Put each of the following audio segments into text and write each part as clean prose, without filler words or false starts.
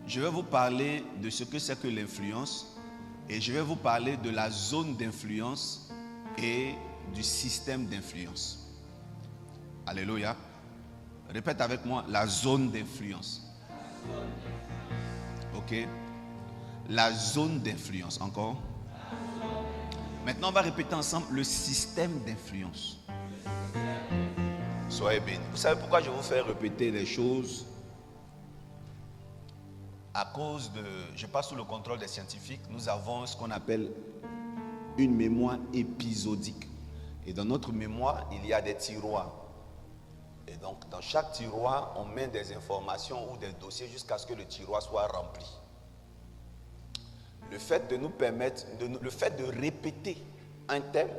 je vais vous parler de ce que c'est que l'influence et je vais vous parler de la zone d'influence et du système d'influence. Alléluia. Répète avec moi, la zone d'influence. Ok. La zone d'influence. Encore. Maintenant, on va répéter ensemble le système d'influence. Soyez bénis. Vous savez pourquoi je vous fais répéter les choses? À cause de, je passe sous le contrôle des scientifiques, nous avons ce qu'on appelle une mémoire épisodique. Et dans notre mémoire, il y a des tiroirs. Et donc, dans chaque tiroir, on met des informations ou des dossiers jusqu'à ce que le tiroir soit rempli. Le fait de nous permettre, le fait de répéter un thème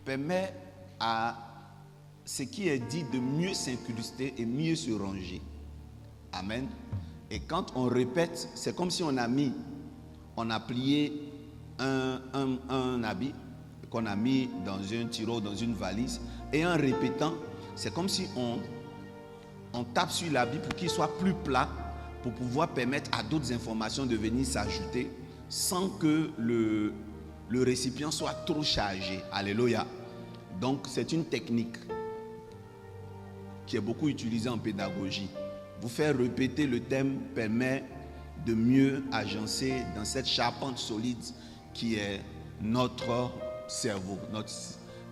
permet à ce qui est dit de mieux s'incruster et mieux se ranger. Amen. Et quand on répète, c'est comme si on a plié un habit qu'on a mis dans un tiroir, dans une valise. Et en répétant, c'est comme si on tape sur l'habit pour qu'il soit plus plat, pour pouvoir permettre à d'autres informations de venir s'ajouter sans que le récipient soit trop chargé. Alléluia. Donc c'est une technique qui est beaucoup utilisée en pédagogie. Vous faire répéter le thème permet de mieux agencer dans cette charpente solide qui est notre cerveau, notre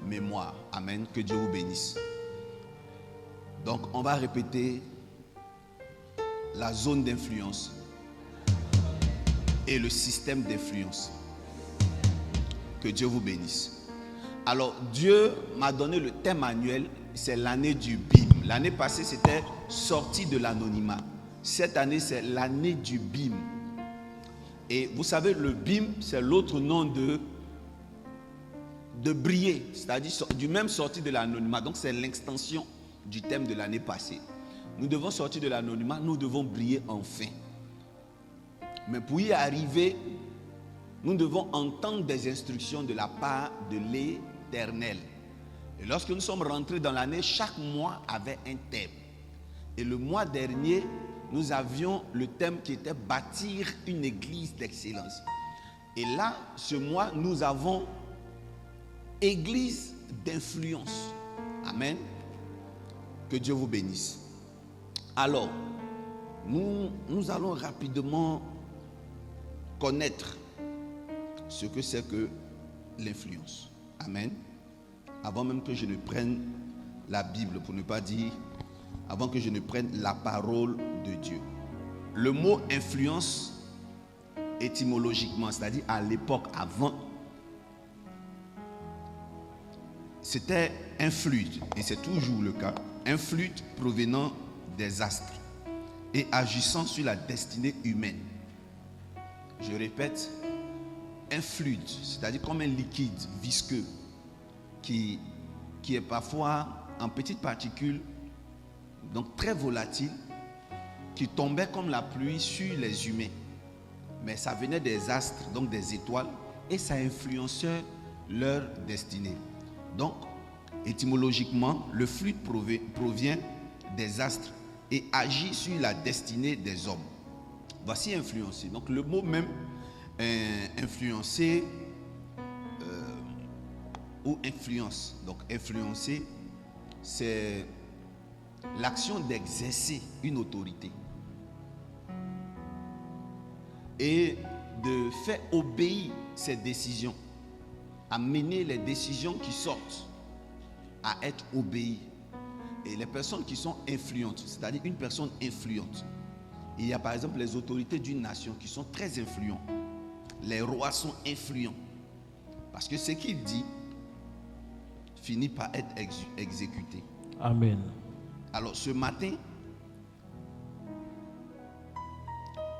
mémoire. Amen. Que Dieu vous bénisse. Donc, on va répéter la zone d'influence et le système d'influence. Que Dieu vous bénisse. Alors, Dieu m'a donné le thème annuel, c'est l'année du BIM. L'année passée, c'était sortie de l'anonymat. Cette année, c'est l'année du BIM. Et vous savez, le BIM, c'est l'autre nom de briller, c'est-à-dire du même sortie de l'anonymat. Donc, c'est l'extension du thème de l'année passée. Nous devons sortir de l'anonymat, nous devons briller enfin. Mais pour y arriver, nous devons entendre des instructions de la part de l'Éternel. Et lorsque nous sommes rentrés dans l'année, chaque mois avait un thème. Et le mois dernier, nous avions le thème qui était bâtir une église d'excellence. Et là, ce mois, nous avons église d'influence. Amen. Que Dieu vous bénisse. Alors, nous allons rapidement connaître ce que c'est que l'influence. Amen. Avant même que je ne prenne la Bible, pour ne pas dire, avant que je ne prenne la parole de Dieu. Le mot influence, étymologiquement, c'est-à-dire à l'époque avant, c'était un fluide, et c'est toujours le cas, un fluide provenant des astres et agissant sur la destinée humaine. Je répète, un fluide, c'est-à-dire comme un liquide visqueux qui est parfois en petites particules, donc très volatile, qui tombait comme la pluie sur les humains. Mais ça venait des astres, donc des étoiles, et ça influençait leur destinée. Donc, étymologiquement, le fluide provient des astres et agit sur la destinée des hommes. Voici influencer. Donc, le mot même influencer ou influence. Donc, influencer, c'est l'action d'exercer une autorité et de faire obéir ses décisions, à mener les décisions qui sortent, à être obéies. Et les personnes qui sont influentes, c'est-à-dire une personne influente. Il y a par exemple les autorités d'une nation qui sont très influents. Les rois sont influents. Parce que ce qu'il dit finit par être exécuté. Amen. Alors ce matin,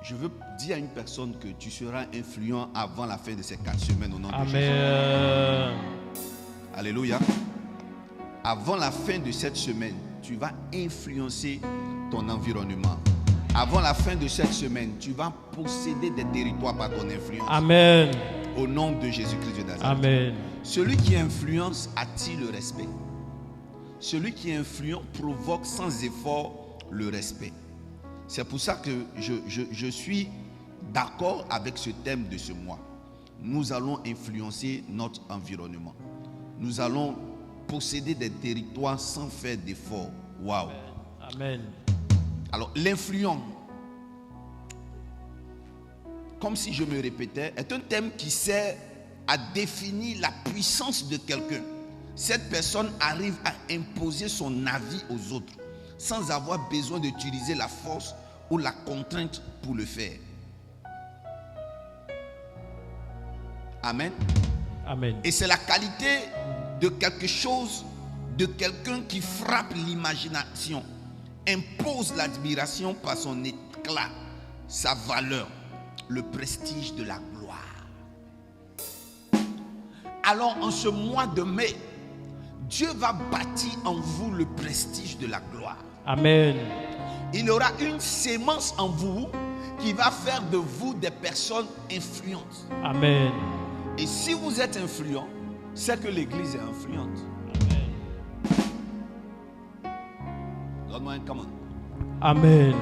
je veux dire à une personne que tu seras influent avant la fin de ces 4 semaines au nom de Jésus. Amen. Alléluia. Avant la fin de cette semaine, tu vas influencer ton environnement. Avant la fin de cette semaine, tu vas posséder des territoires par ton influence. Amen. Au nom de Jésus-Christ de Nazareth. Amen. Celui qui influence attire le respect. Celui qui est influent provoque sans effort le respect. C'est pour ça que je suis d'accord avec ce thème de ce mois. Nous allons influencer notre environnement. Nous allons posséder des territoires sans faire d'efforts. Waouh. Amen. Alors, l'influence, comme si je me répétais, est un thème qui sert à définir la puissance de quelqu'un. Cette personne arrive à imposer son avis aux autres sans avoir besoin d'utiliser la force ou la contrainte pour le faire. Amen. Amen. Et c'est la qualité de quelque chose, de quelqu'un qui frappe l'imagination, impose l'admiration par son éclat, sa valeur, le prestige de la gloire. Alors en ce mois de mai, Dieu va bâtir en vous le prestige de la gloire. Amen. Il y aura une sémence en vous qui va faire de vous des personnes influentes. Amen. Et si vous êtes influent, c'est que l'église est influente. Donne-moi un comment. Amen.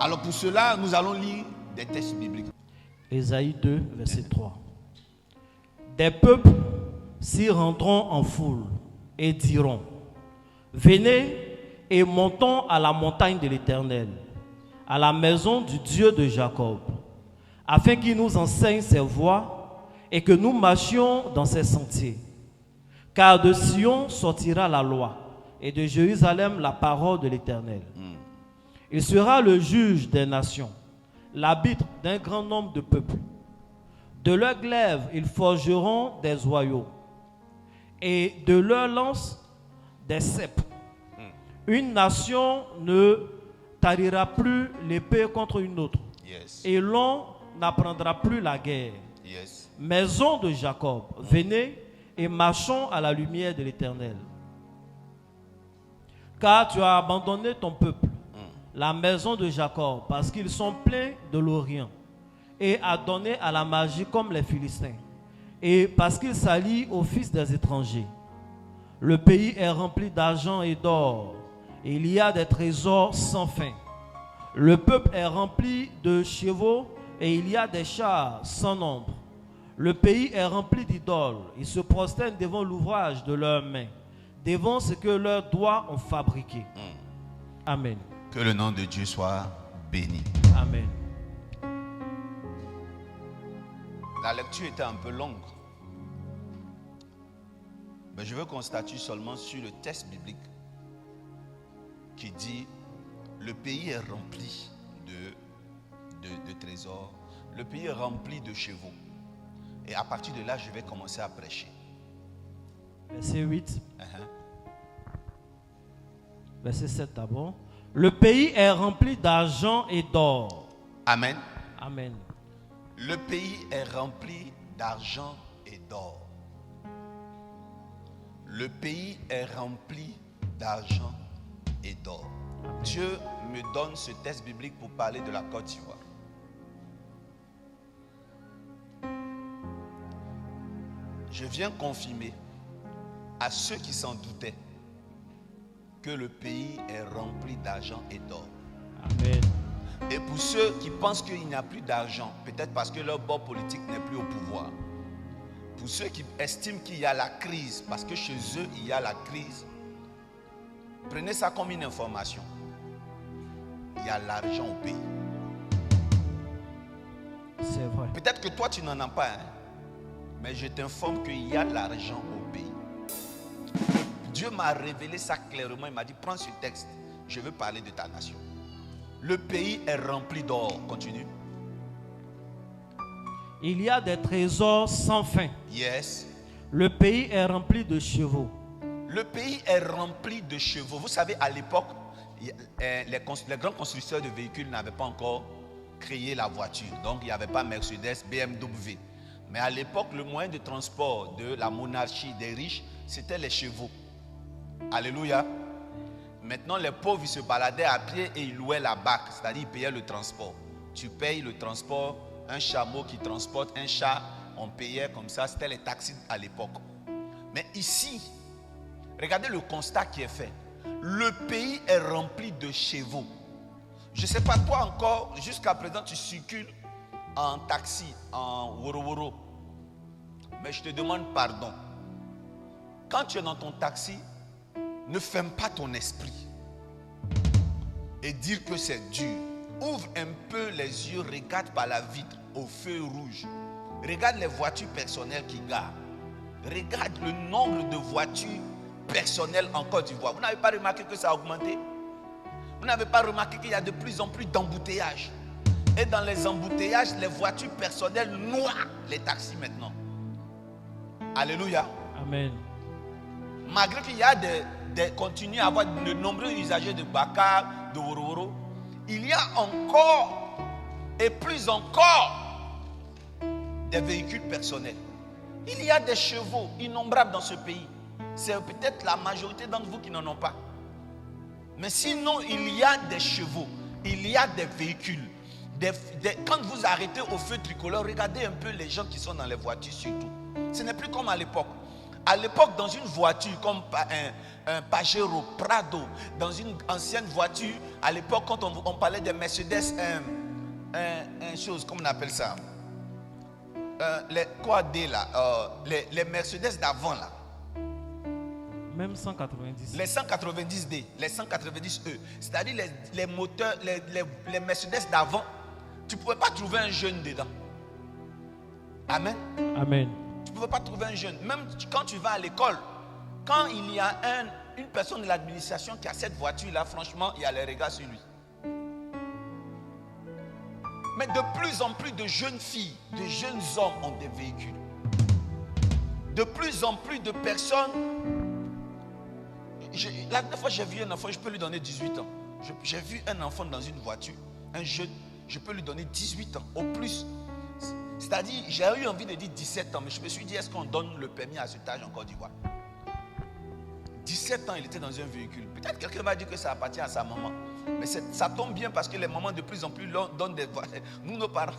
Alors pour cela, nous allons lire des textes bibliques. Ésaïe 2, verset 3. Des peuples s'y rendront en foule et diront: venez et montons à la montagne de l'Éternel, à la maison du Dieu de Jacob, afin qu'il nous enseigne ses voies et que nous marchions dans ses sentiers. Car de Sion sortira la loi et de Jérusalem la parole de l'Éternel. Il sera le juge des nations, l'arbitre d'un grand nombre de peuples. De leurs glaives, ils forgeront des oyaux, et de leurs lances, des cèpes. Une nation ne tarira plus l'épée contre une autre, et l'on n'apprendra plus la guerre. Maison de Jacob, venez et marchons à la lumière de l'Éternel. Car tu as abandonné ton peuple, la maison de Jacob, parce qu'ils sont pleins de l'Orient, et a donné à la magie comme les Philistins, et parce qu'ils s'allient aux fils des étrangers. Le pays est rempli d'argent et d'or, et il y a des trésors sans fin. Le peuple est rempli de chevaux, et il y a des chars sans nombre. Le pays est rempli d'idoles, ils se prosternent devant l'ouvrage de leurs mains, devant ce que leurs doigts ont fabriqué. Amen. Que le nom de Dieu soit béni. Amen. La lecture était un peu longue. Mais je veux qu'on statue seulement sur le texte biblique qui dit: le pays est rempli de trésors, le pays est rempli de chevaux. Et à partir de là, je vais commencer à prêcher. Verset 8. Verset 7 d'abord. Le pays est rempli d'argent et d'or. Amen. Amen. Le pays est rempli d'argent et d'or. Le pays est rempli d'argent et d'or. Dieu me donne ce texte biblique pour parler de la Côte d'Ivoire. Je viens confirmer à ceux qui s'en doutaient que le pays est rempli d'argent et d'or. Amen. Et pour ceux qui pensent qu'il n'y a plus d'argent, peut-être parce que leur bord politique n'est plus au pouvoir. Pour ceux qui estiment qu'il y a la crise, parce que chez eux il y a la crise, prenez ça comme une information. Il y a l'argent au pays. C'est vrai. Peut-être que toi tu n'en as pas, mais je t'informe qu'il y a l'argent au pays. Dieu m'a révélé ça clairement. Il m'a dit: prends ce texte, je veux parler de ta nation. Le pays est rempli d'or. Continue. Il y a des trésors sans fin. Yes. Le pays est rempli de chevaux. Le pays est rempli de chevaux. Vous savez, à l'époque, les grands constructeurs de véhicules n'avaient pas encore créé la voiture. Donc, il n'y avait pas Mercedes, BMW. Mais à l'époque, le moyen de transport de la monarchie des riches, c'était les chevaux. Alléluia. Maintenant, les pauvres, ils se baladaient à pied et ils louaient la barque. C'est-à-dire, ils payaient le transport. Tu payes le transport, un chameau qui transporte un chat, on payait comme ça. C'était les taxis à l'époque. Mais ici, regardez le constat qui est fait. Le pays est rempli de chevaux. Je ne sais pas, toi encore, jusqu'à présent, tu circules en taxi, en woro-woro. Mais je te demande pardon. Quand tu es dans ton taxi, ne ferme pas ton esprit et dire que c'est dur. Ouvre un peu les yeux, regarde par la vitre au feu rouge. Regarde les voitures personnelles qui garent. Regarde le nombre de voitures personnelles en Côte d'Ivoire. Vous n'avez pas remarqué que ça a augmenté? Vous n'avez pas remarqué qu'il y a de plus en plus d'embouteillages? Et dans les embouteillages, les voitures personnelles noient les taxis maintenant. Alléluia. Amen. Malgré qu'il y a continue à avoir de nombreux usagers de Bakar, de Woro-Woro, il y a encore et plus encore des véhicules personnels. Il y a des chevaux innombrables dans ce pays. C'est peut-être la majorité d'entre vous qui n'en ont pas. Mais sinon, il y a des chevaux, il y a des véhicules. Quand vous arrêtez au feu tricolore, regardez un peu les gens qui sont dans les voitures surtout. Ce n'est plus comme à l'époque. À l'époque, dans une voiture comme un Pajero, Prado, dans une ancienne voiture, à l'époque, quand on parlait des Mercedes, chose, comment on appelle ça, les Mercedes d'avant là. Même 190. Les 190D, les 190E, c'est-à-dire les moteurs, les Mercedes d'avant, tu ne pouvais pas trouver un jeune dedans. Amen. Amen. Tu ne pouvais pas trouver un jeune. Même quand tu vas à l'école, quand il y a une personne de l'administration qui a cette voiture-là, franchement, il y a les regards sur lui. Mais de plus en plus de jeunes filles, de jeunes hommes ont des véhicules. De plus en plus de personnes. La dernière fois, j'ai vu un enfant, je peux lui donner 18 ans. J'ai vu un enfant dans une voiture, un jeune, je peux lui donner 18 ans, au plus. C'est-à-dire, j'ai eu envie de dire 17 ans, mais je me suis dit, est-ce qu'on donne le permis à cet âge en Côte d'Ivoire? 17 ans, il était dans un véhicule. Peut-être quelqu'un va dire que ça appartient à sa maman. Mais ça tombe bien parce que les mamans de plus en plus donnent des voitures. Nous, nos parents,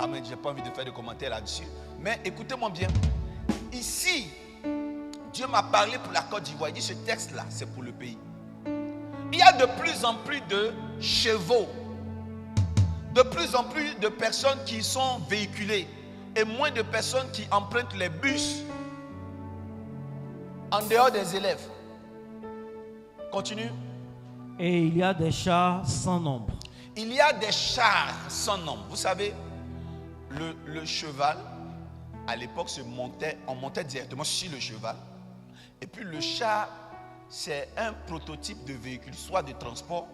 mais je n'ai pas envie de faire de commentaires là-dessus. Mais écoutez-moi bien. Ici, Dieu m'a parlé pour la Côte d'Ivoire. Il dit, ce texte-là, c'est pour le pays. Il y a de plus en plus de chevaux. De plus en plus de personnes qui sont véhiculées et moins de personnes qui empruntent les bus en dehors des élèves. Continue. Et il y a des chars sans nombre. Il y a des chars sans nombre. Vous savez, le cheval, à l'époque, on montait directement sur le cheval. Et puis le char, c'est un prototype de véhicule, soit de transport,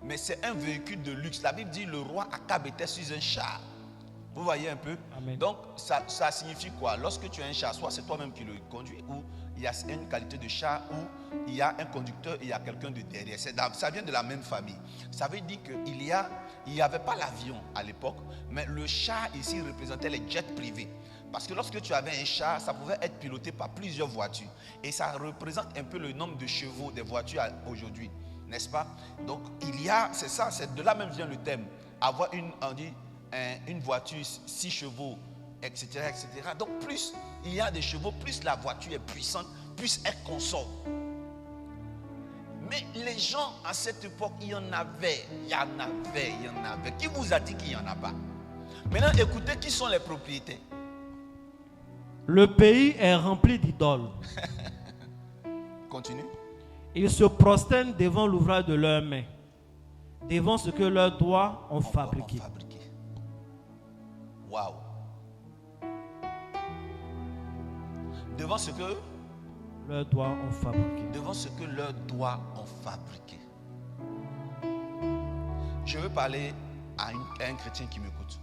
mais c'est un véhicule de luxe. La Bible dit le roi Akab était sur un char. Vous voyez un peu? Amen. Donc ça signifie quoi? Lorsque tu as un char, soit c'est toi-même qui le conduis, ou il y a une qualité de char où il y a un conducteur et il y a quelqu'un de derrière. Ça vient de la même famille. Ça veut dire qu'il n'y avait pas l'avion à l'époque, mais le char ici représentait les jets privés. Parce que lorsque tu avais un char, ça pouvait être piloté par plusieurs voitures. Et ça représente un peu le nombre de chevaux des voitures aujourd'hui. N'est-ce pas? Donc c'est ça, c'est de là même vient le thème. Avoir une voiture 6 chevaux, etc., etc. Donc plus il y a des chevaux, plus la voiture est puissante, plus elle consomme. Mais les gens à cette époque, il y en avait. Qui vous a dit qu'il n'y en a pas? Maintenant, écoutez qui sont les propriétaires. Le pays est rempli d'idoles. Continue. Ils se prosternent devant l'ouvrage de leurs mains, devant ce que leurs doigts ont fabriqué. Waouh. Devant ce que leurs doigts ont fabriqué. Devant ce que leurs doigts ont fabriqué. Je veux parler à un chrétien qui m'écoute.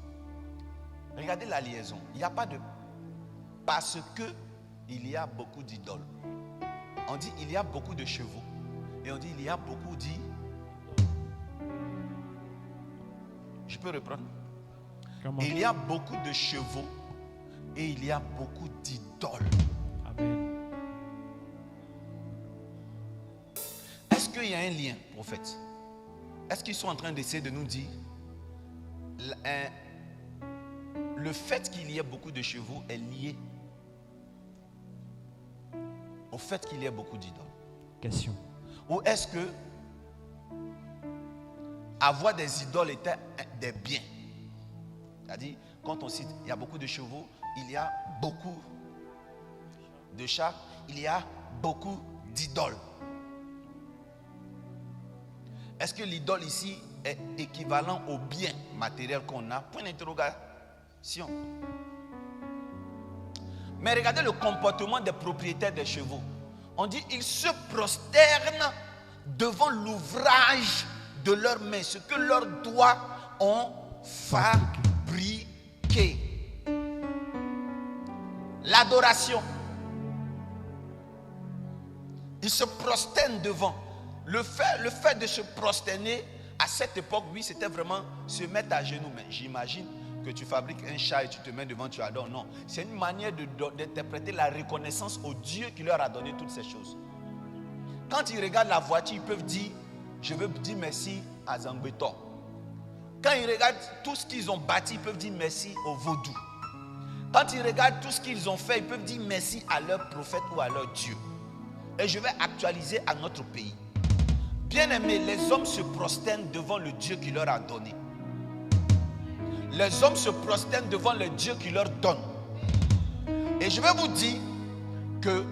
Regardez la liaison. Il n'y a pas de... Parce que il y a beaucoup d'idoles. On dit il y a beaucoup de chevaux. Et on dit il y a beaucoup d'idoles. Je peux reprendre? Comment? Il y a beaucoup de chevaux et il y a beaucoup d'idoles. Amen. Est-ce qu'il y a un lien, prophète? Est-ce qu'ils sont en train d'essayer de nous dire le fait qu'il y ait beaucoup de chevaux est lié au fait qu'il y ait beaucoup d'idoles? Question. Ou est-ce que avoir des idoles était des biens. C'est-à-dire, quand on cite, il y a beaucoup de chevaux, il y a beaucoup de chats, il y a beaucoup d'idoles. Est-ce que l'idole ici est équivalent au bien matériel qu'on a? Point d'interrogation. Mais regardez le comportement des propriétaires des chevaux. On dit ils se prosternent devant l'ouvrage de leurs mains, ce que leurs doigts ont fabriqué. L'adoration. Ils se prosternent devant. Le fait de se prosterner à cette époque, oui, c'était vraiment se mettre à genoux. Mais j'imagine que tu fabriques un chat et tu te mets devant, tu adores. Non, c'est une manière d'interpréter la reconnaissance au Dieu qui leur a donné toutes ces choses. Quand ils regardent la voiture, ils peuvent dire, je veux dire merci à Zangbeto. Quand ils regardent tout ce qu'ils ont bâti, ils peuvent dire merci au vaudou. Quand ils regardent tout ce qu'ils ont fait, ils peuvent dire merci à leur prophète ou à leur Dieu. Et je vais actualiser à notre pays. Bien-aimés, les hommes se prosternent devant le Dieu qui leur a donné. Les hommes se prosternent devant le Dieu qui leur donne. Et je vais vous dire que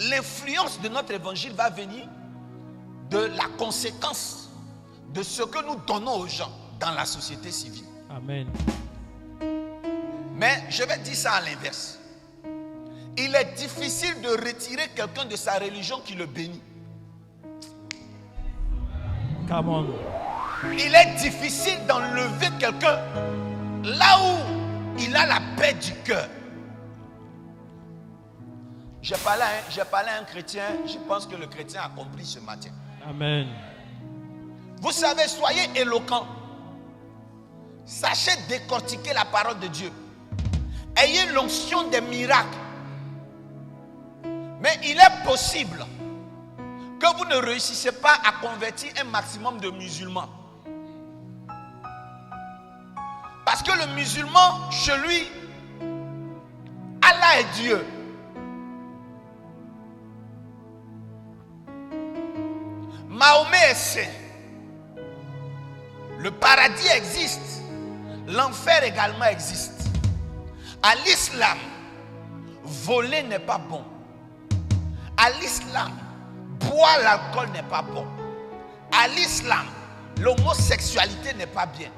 l'influence de notre évangile va venir de la conséquence de ce que nous donnons aux gens dans la société civile. Amen. Mais je vais dire ça à l'inverse. Il est difficile de retirer quelqu'un de sa religion qui le bénit. Come on. Il est difficile d'enlever quelqu'un là où il a la paix du cœur. J'ai parlé à un chrétien, je pense que le chrétien a compris ce matin. Amen. Vous savez, soyez éloquents. Sachez décortiquer la parole de Dieu. Ayez l'onction des miracles. Mais il est possible que vous ne réussissez pas à convertir un maximum de musulmans. Parce que le musulman, chez lui, Allah est Dieu. Mahomet est saint. Le paradis existe. L'enfer également existe. À l'islam, voler n'est pas bon. À l'islam, boire l'alcool n'est pas bon. À l'islam, l'homosexualité n'est pas bien.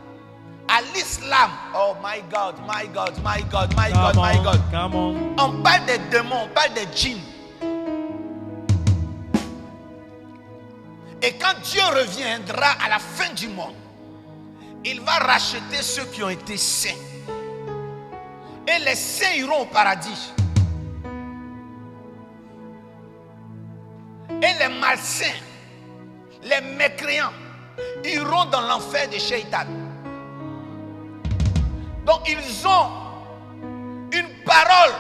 À l'islam, oh my God, my God, my God, my God, my God. Come on. On parle des démons, on parle des djinns. Et quand Dieu reviendra à la fin du monde, il va racheter ceux qui ont été saints. Et les saints iront au paradis. Et les malsains, les mécréants, iront dans l'enfer de Shaitan. Donc ils ont une parole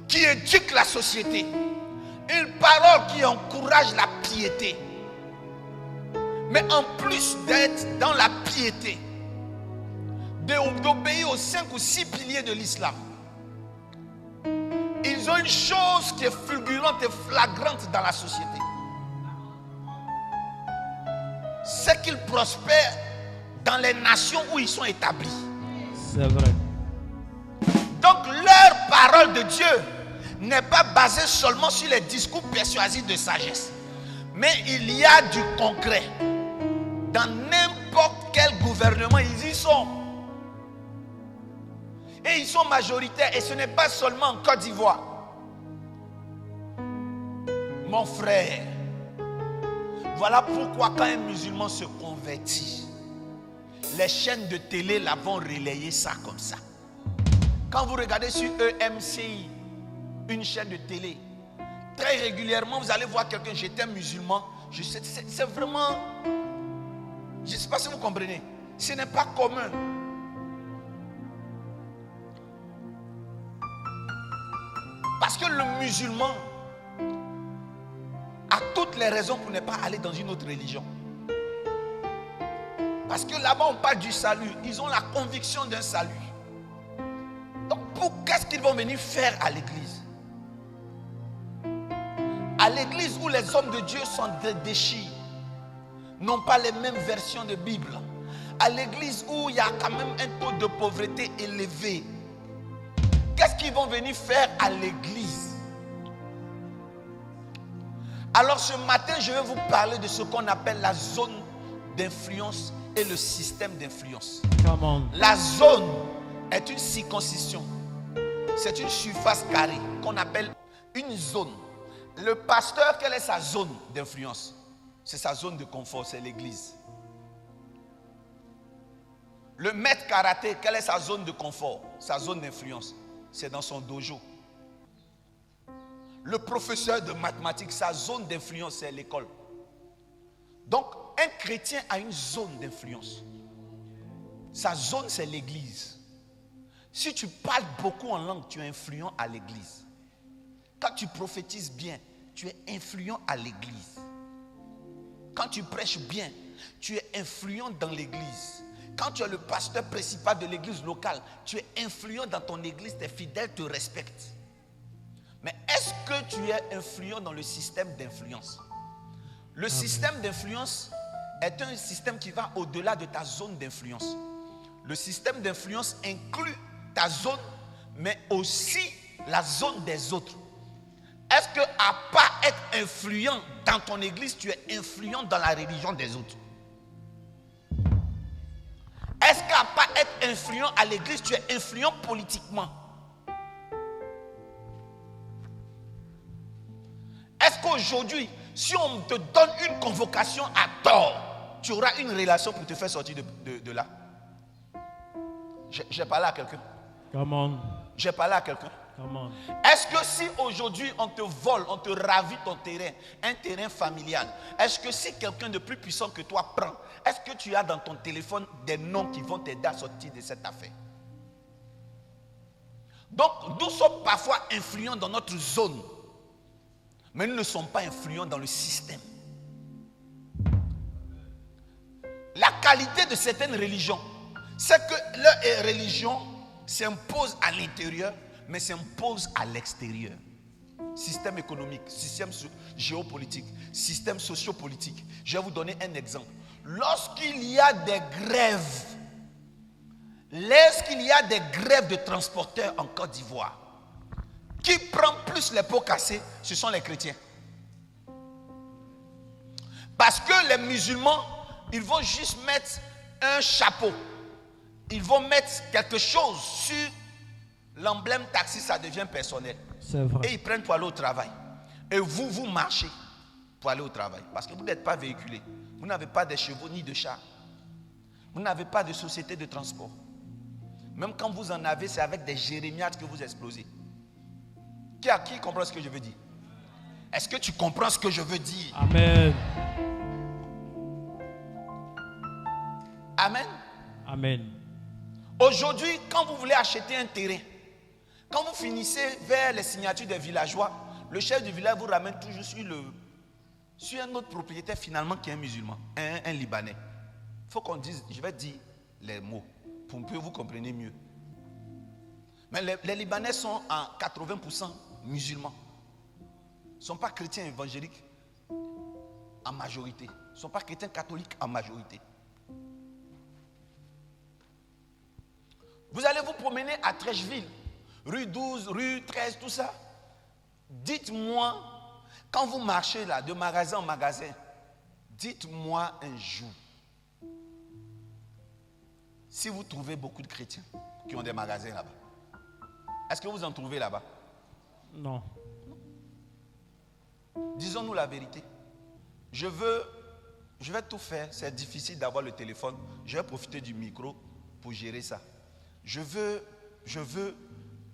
qui éduque la société. Une parole qui encourage la piété. Mais en plus d'être dans la piété, d'obéir aux 5 ou 6 piliers de l'islam, ils ont une chose qui est fulgurante et flagrante dans la société. C'est qu'ils prospèrent dans les nations où ils sont établis. C'est vrai. Donc leur parole de Dieu n'est pas basée seulement sur les discours persuasifs de sagesse. Mais il y a du concret. Dans n'importe quel gouvernement, ils y sont. Et ils sont majoritaires. Et ce n'est pas seulement en Côte d'Ivoire. Mon frère, voilà pourquoi quand un musulman se convertit, les chaînes de télé vont relayer ça comme ça. Quand vous regardez sur EMCI, une chaîne de télé, très régulièrement, vous allez voir quelqu'un, j'étais musulman. C'est vraiment... Je ne sais pas si vous comprenez. Ce n'est pas commun. Parce que le musulman a toutes les raisons pour ne pas aller dans une autre religion. Parce que là-bas on parle du salut. Ils ont la conviction d'un salut. Donc qu'est-ce qu'ils vont venir faire à l'église? À l'église où les hommes de Dieu sont déchirés. n'ont pas les mêmes versions de Bible. À l'église où il y a quand même un taux de pauvreté élevé, qu'est-ce qu'ils vont venir faire à l'église? Alors ce matin, je vais vous parler de ce qu'on appelle la zone d'influence et le système d'influence. La zone est une circoncision. C'est une surface carrée qu'on appelle une zone. Le pasteur, quelle est sa zone d'influence? C'est sa zone de confort, c'est l'église. Le maître karaté, quelle est sa zone de confort? Sa zone d'influence, c'est dans son dojo. Le professeur de mathématiques, sa zone d'influence, c'est l'école. Donc, un chrétien a une zone d'influence. Sa zone, c'est l'église. Si tu parles beaucoup en langue, tu es influent à l'église. Quand tu prophétises bien, tu es influent à l'église. Quand tu prêches bien, tu es influent dans l'église. Quand tu es le pasteur principal de l'église locale, tu es influent dans ton église, tes fidèles te respectent. Mais est-ce que tu es influent dans le système d'influence? Le système d'influence est un système qui va au-delà de ta zone d'influence. Le système d'influence inclut ta zone, mais aussi la zone des autres. Est-ce que à pas être influent dans ton église, tu es influent dans la religion des autres? Est-ce qu'à pas être influent à l'église, tu es influent politiquement? Est-ce qu'aujourd'hui, si on te donne une convocation à tort, tu auras une relation pour te faire sortir de là? J'ai parlé à quelqu'un. Come on. J'ai parlé à quelqu'un. Come on. Est-ce que si aujourd'hui on te vole, on te ravit ton terrain, un terrain familial, est-ce que si quelqu'un de plus puissant que toi prend, est-ce que tu as dans ton téléphone des noms qui vont t'aider à sortir de cette affaire? Donc, nous sommes parfois influents dans notre zone, mais nous ne sommes pas influents dans le système. La qualité de certaines religions, c'est que leur religion s'impose à l'intérieur, mais s'impose à l'extérieur. Système économique, système géopolitique, système sociopolitique. Je vais vous donner un exemple. Lorsqu'il y a des grèves, de transporteurs en Côte d'Ivoire, qui prend plus les pots cassés, ce sont les chrétiens. Parce que les musulmans, ils vont juste mettre un chapeau. Ils vont mettre quelque chose sur l'emblème taxi, ça devient personnel. C'est vrai. Et ils prennent pour aller au travail. Et vous marchez pour aller au travail. Parce que vous n'êtes pas véhiculé. Vous n'avez pas de chevaux ni de chars. Vous n'avez pas de société de transport. Même quand vous en avez, c'est avec des jérémiades que vous explosez. Qui comprend ce que je veux dire? Est-ce que tu comprends ce que je veux dire? Amen. Amen. Amen. Aujourd'hui, quand vous voulez acheter un terrain, quand vous finissez vers les signatures des villageois, le chef du village vous ramène toujours sur un autre propriétaire finalement qui est un musulman, un Libanais. Il faut qu'on dise, je vais dire les mots pour que vous compreniez mieux. Mais les Libanais sont en 80% musulmans. Ils ne sont pas chrétiens évangéliques en majorité. Ils ne sont pas chrétiens catholiques en majorité. Vous allez vous promener à Trècheville, rue 12, rue 13, tout ça. Dites-moi, quand vous marchez là, de magasin en magasin, dites-moi un jour, si vous trouvez beaucoup de chrétiens qui ont des magasins là-bas. Est-ce que vous en trouvez là-bas? Non. Disons-nous la vérité. Je vais tout faire. C'est difficile d'avoir le téléphone. Je vais profiter du micro pour gérer ça. Je veux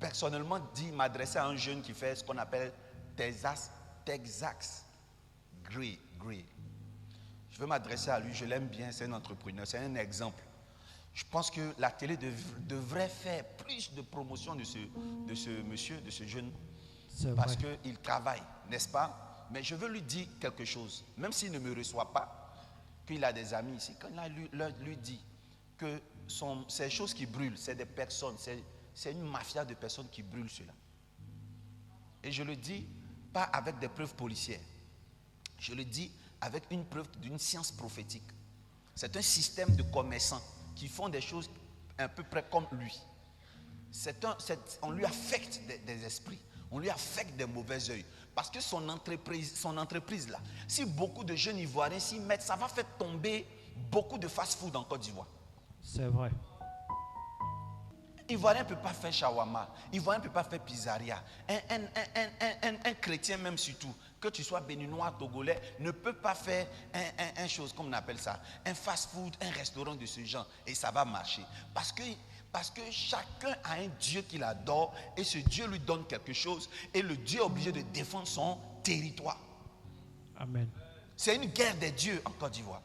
personnellement m'adresser à un jeune qui fait ce qu'on appelle Texas Gray. Je veux m'adresser à lui, je l'aime bien, c'est un entrepreneur, c'est un exemple. Je pense que la télé devrait faire plus de promotion de ce monsieur, de ce jeune, parce qu'il travaille, n'est-ce pas? Mais je veux lui dire quelque chose, même s'il ne me reçoit pas, qu'il a des amis ici, quand il lui dit que ces choses qui brûlent, c'est des personnes, c'est une mafia de personnes qui brûlent cela. Et je le dis pas avec des preuves policières, je le dis avec une preuve d'une science prophétique. C'est un système de commerçants qui font des choses un peu près comme lui. On lui affecte des esprits, on lui affecte des mauvais œils. Parce que son entreprise là, si beaucoup de jeunes Ivoiriens s'y mettent, ça va faire tomber beaucoup de fast-food en Côte d'Ivoire. C'est vrai. Ivoirien ne peut pas faire shawarma, Ivoirien ne peut pas faire pizzeria. Un chrétien même surtout, que tu sois béninois, togolais, ne peut pas faire un chose, comme on appelle ça, un fast-food, un restaurant de ce genre, et ça va marcher. Parce que chacun a un Dieu qu'il adore, et ce Dieu lui donne quelque chose, et le Dieu est obligé de défendre son territoire. Amen. C'est une guerre des dieux en Côte d'Ivoire.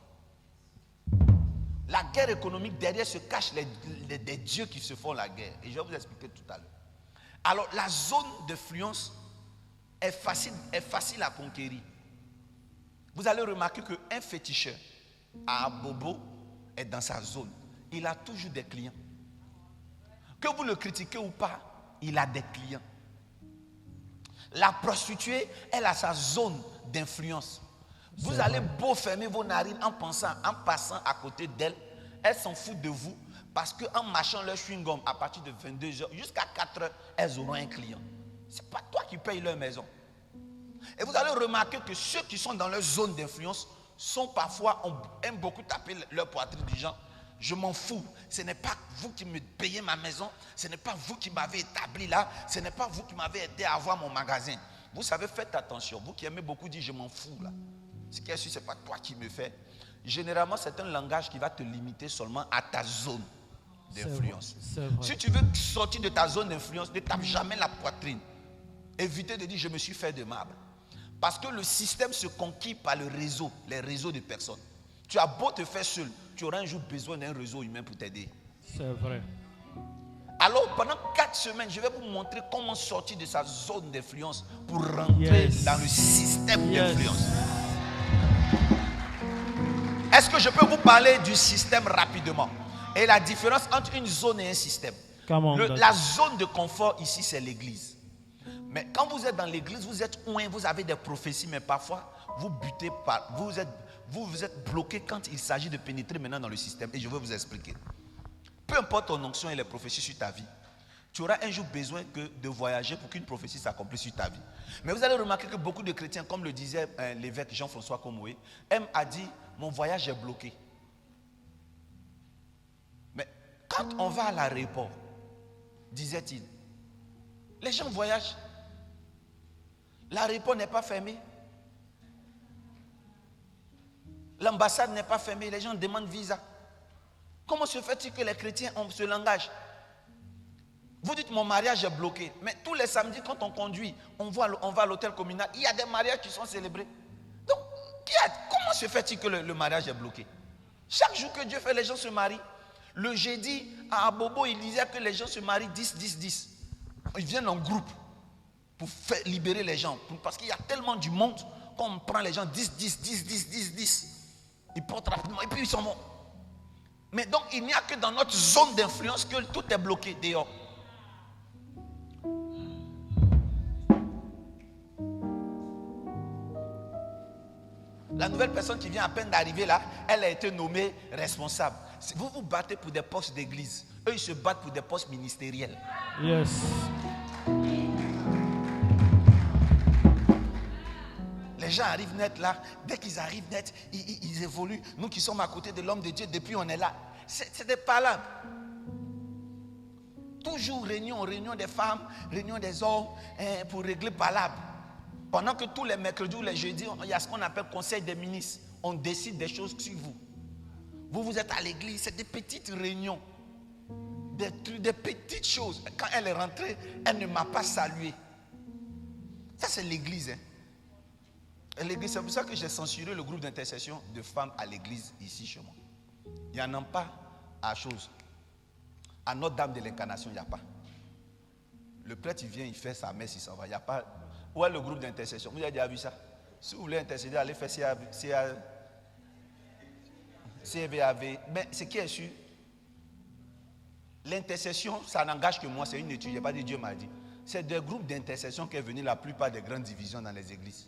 La guerre économique, derrière se cachent des dieux qui se font la guerre. Et je vais vous expliquer tout à l'heure. Alors, la zone d'influence est facile à conquérir. Vous allez remarquer qu'un féticheur à Abobo est dans sa zone. Il a toujours des clients. Que vous le critiquez ou pas, il a des clients. La prostituée, elle a sa zone d'influence. Vous allez beau fermer vos narines en passant à côté d'elle, elles s'en foutent de vous parce qu'en marchant leur chewing-gum à partir de 22h jusqu'à 4h, elles auront un client. Ce n'est pas toi qui payes leur maison. Et vous allez remarquer que ceux qui sont dans leur zone d'influence sont parfois, aiment beaucoup taper leur poitrine du genre, je m'en fous, ce n'est pas vous qui me payez ma maison, ce n'est pas vous qui m'avez établi là, ce n'est pas vous qui m'avez aidé à avoir mon magasin. Vous savez, faites attention, vous qui aimez beaucoup dire je m'en fous là. Ce qui est sûr, ce n'est pas toi qui me fais. Généralement, c'est un langage qui va te limiter seulement à ta zone d'influence. Si tu veux sortir de ta zone d'influence, ne tape jamais la poitrine. Évitez de dire je me suis fait de marbre. Parce que le système se conquiert par le réseau, les réseaux de personnes. Tu as beau te faire seul, tu auras un jour besoin d'un réseau humain pour t'aider. C'est vrai. Alors, pendant 4 semaines, je vais vous montrer comment sortir de sa zone d'influence pour rentrer dans le système d'influence. Est-ce que je peux vous parler du système rapidement? Et la différence entre une zone et un système. La zone de confort ici, c'est l'église. Mais quand vous êtes dans l'église, vous êtes loin, vous avez des prophéties, mais parfois, vous butez par... Vous êtes bloqué quand il s'agit de pénétrer maintenant dans le système. Et je vais vous expliquer. Peu importe ton onction et les prophéties sur ta vie, tu auras un jour besoin de voyager pour qu'une prophétie s'accomplisse sur ta vie. Mais vous allez remarquer que beaucoup de chrétiens, comme le disait l'évêque Jean-François Komoé, a dit, mon voyage est bloqué. Mais quand on va à l'aéroport, disait-il, les gens voyagent. L'aéroport n'est pas fermé. L'ambassade n'est pas fermée. Les gens demandent visa. Comment se fait-il que les chrétiens ont ce langage? Vous dites mon mariage est bloqué. Mais tous les samedis quand on conduit, on va à l'hôtel communal. Il y a des mariages qui sont célébrés. Donc, comment se fait-il que le mariage est bloqué? Chaque jour que Dieu fait, les gens se marient. Le jeudi, à Abobo, il disait que les gens se marient 10. Ils viennent en groupe pour faire libérer les gens. Parce qu'il y a tellement du monde qu'on prend les gens 10. Ils portent rapidement et puis ils s'en vont. Mais donc, il n'y a que dans notre zone d'influence que tout est bloqué dehors. La nouvelle personne qui vient à peine d'arriver là, elle a été nommée responsable. Vous vous battez pour des postes d'église. Eux, ils se battent pour des postes ministériels. Yes. Les gens arrivent net là. Dès qu'ils arrivent net, ils évoluent. Nous qui sommes à côté de l'homme de Dieu, depuis on est là. C'est des palabres. Toujours réunion des femmes, réunion des hommes, pour régler palabres. Pendant que tous les mercredis ou les jeudis, il y a ce qu'on appelle conseil des ministres. On décide des choses sur vous. Vous êtes à l'église, c'est des petites réunions. Des petites choses. Quand elle est rentrée, elle ne m'a pas salué. Ça, c'est l'église. L'église, c'est pour ça que j'ai censuré le groupe d'intercession de femmes à l'église ici chez moi. Il n'y en a pas à chose. À Notre-Dame de l'Incarnation, il n'y a pas. Le prêtre, il vient, il fait sa messe, il s'en va. Il n'y a pas. Où est le groupe d'intercession? Vous avez déjà vu ça? Si vous voulez intercéder, allez faire CVAV. Mais ce qui est sûr, l'intercession, ça n'engage que moi, c'est une étude. Il n'y a pas dit Dieu m'a dit. C'est des groupes d'intercession qui est venu la plupart des grandes divisions dans les églises.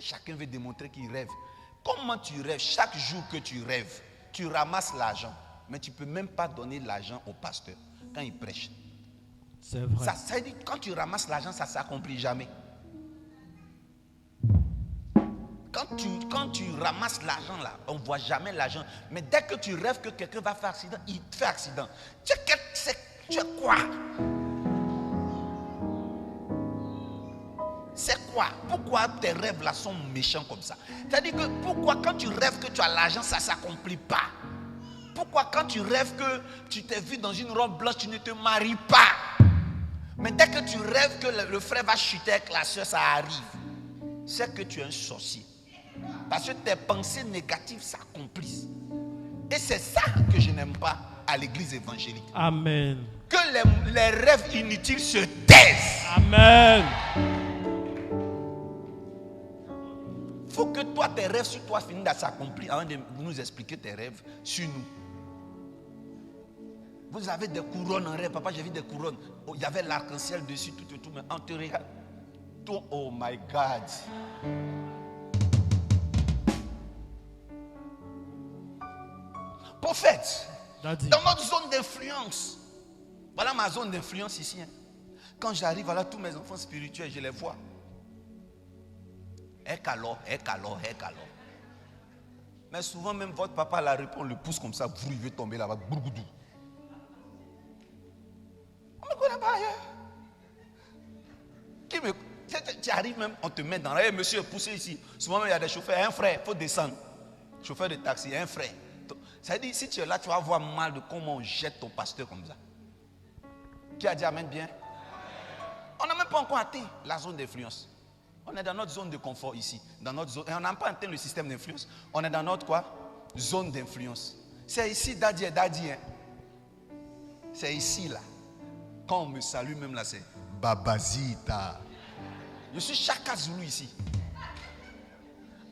Chacun veut démontrer qu'il rêve. Comment tu rêves? Chaque jour que tu rêves, tu ramasses l'argent. Mais tu ne peux même pas donner l'argent au pasteur quand il prêche. C'est vrai. Ça dit, quand tu ramasses l'argent, ça ne s'accomplit jamais. Quand tu ramasses l'argent là, on ne voit jamais l'argent. Mais dès que tu rêves que quelqu'un va faire accident, il te fait accident. Tu es quoi? C'est quoi? Pourquoi tes rêves là sont méchants comme ça? C'est-à-dire que pourquoi quand tu rêves que tu as l'argent, ça ne s'accomplit pas? Pourquoi quand tu rêves que tu t'es vu dans une robe blanche, tu ne te maries pas? Mais dès que tu rêves que le frère va chuter avec la soeur, ça arrive. C'est que tu es un sorcier. Parce que tes pensées négatives s'accomplissent. Et c'est ça que je n'aime pas à l'église évangélique. Amen. Que les rêves inutiles se taisent. Amen. Il faut que toi, tes rêves sur toi finissent de s'accomplir avant de nous expliquer tes rêves sur nous. Vous avez des couronnes en rêve. Papa, j'ai vu des couronnes. Il y avait l'arc-en-ciel dessus, tout, mais on te regarde. Oh my God. Prophète, Daddy. dans notre zone d'influence, voilà ma zone d'influence ici. Quand j'arrive, voilà tous mes enfants spirituels, je les vois. Ekalo. Mais souvent, même votre papa la répond, le pousse comme ça, il veut tomber là-bas. Bourgoudou. On me connaît pas ailleurs. Tu arrives même, on te met dans la. Hey, monsieur, poussez ici. Souvent, même, il y a des chauffeurs. Un frère, il faut descendre. Chauffeur de taxi, un frère. Ça veut dire, si tu es là, tu vas voir mal de comment on jette ton pasteur comme ça. Qui a dit amen bien? On n'a même pas encore atteint la zone d'influence. On est dans notre zone de confort ici. Dans notre zone, et on n'a pas atteint le système d'influence. On est dans notre quoi? Zone d'influence. C'est ici, Daddy. Hein? C'est ici, là. Quand on me salue, même là, c'est Babazita. Je suis Chaka Zulu ici.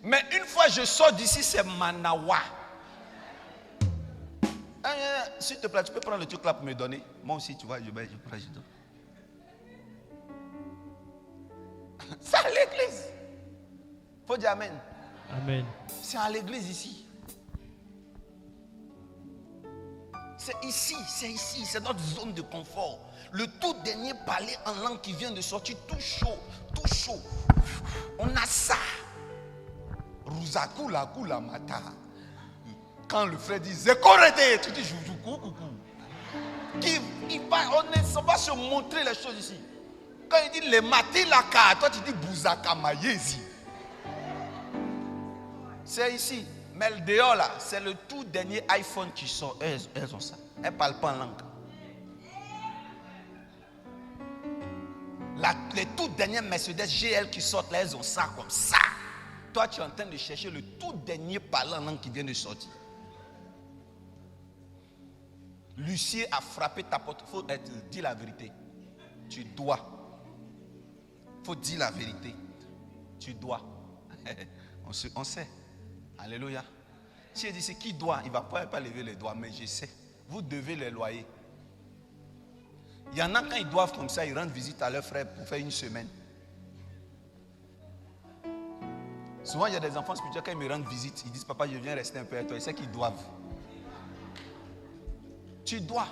Mais une fois je sors d'ici, c'est Manawa. S'il te plaît, tu peux prendre le truc là pour me donner. Moi aussi, tu vois, je prends, je donne. C'est à l'église. Faut dire amen. Amen. C'est à l'église ici. C'est ici, c'est notre zone de confort. Le tout dernier parler en langue qui vient de sortir, tout chaud. On a ça. Ruzaku la kula mata. Quand le frère dit Zekorede, tu dis coucou. On va se montrer les choses ici. Quand il dit les matilaka, toi tu dis Bouzaka Mayezi. C'est ici. Mais le dehors là, c'est le tout dernier iPhone qui sort. Elles ont ça. Elles ne parlent pas en langue. Les toutes dernières Mercedes GL qui sortent là, elles ont ça comme ça. Toi tu es en train de chercher le tout dernier parlant en langue qui vient de sortir. L'huissier a frappé ta porte. Il faut dire la vérité. Tu dois. Il faut dire la vérité. Tu dois. On sait. Alléluia. Si je dis c'est qui doit, il ne va pas lever les doigts, mais je sais. Vous devez les loyer. Il y en a quand ils doivent comme ça, ils rendent visite à leur frère pour faire une semaine. Souvent il y a des enfants spirituels, quand ils me rendent visite, ils disent papa je viens rester un peu avec toi. Ils savent qu'ils doivent. Tu dois.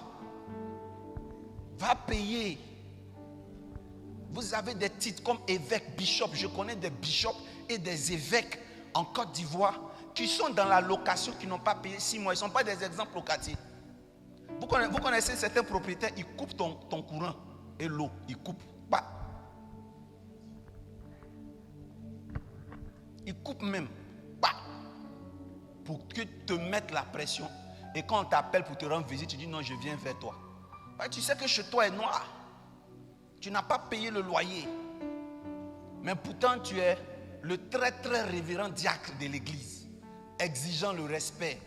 Va payer. Vous avez des titres comme évêque, bishop. Je connais des bishops et des évêques en Côte d'Ivoire qui sont dans la location, qui n'ont pas payé 6 mois. Ils ne sont pas des exemples au quartier. Vous connaissez certains propriétaires, ils coupent ton courant et l'eau. Ils coupent. Pas. Ils coupent même. Pas. Pour que te mettre la pression. Et quand on t'appelle pour te rendre visite, tu dis non, je viens vers toi. Ouais, tu sais que chez toi est noir. Tu n'as pas payé le loyer. Mais pourtant, tu es le très très révérend diacre de l'église. Exigeant le respect.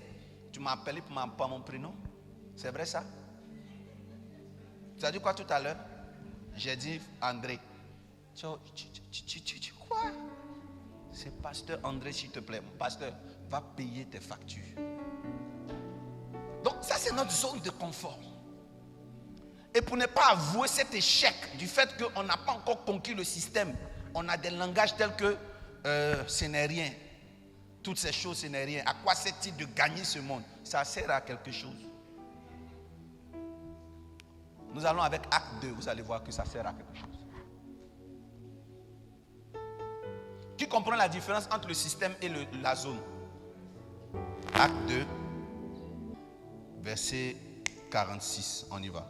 Tu m'as appelé par mon prénom. C'est vrai ça? Tu as dit quoi tout à l'heure? J'ai dit André. Tu quoi? C'est pasteur André, s'il te plaît. Mon pasteur, va payer tes factures. Donc ça c'est notre zone de confort. Et pour ne pas avouer cet échec du fait qu'on n'a pas encore conquis le système, on a des langages tels que ce n'est rien. Toutes ces choses, ce n'est rien. À quoi sert-il de gagner ce monde? Ça sert à quelque chose. Nous allons avec acte 2, vous allez voir que ça sert à quelque chose. Qui comprend la différence entre le système et la zone? Acte 2, verset 46, on y va.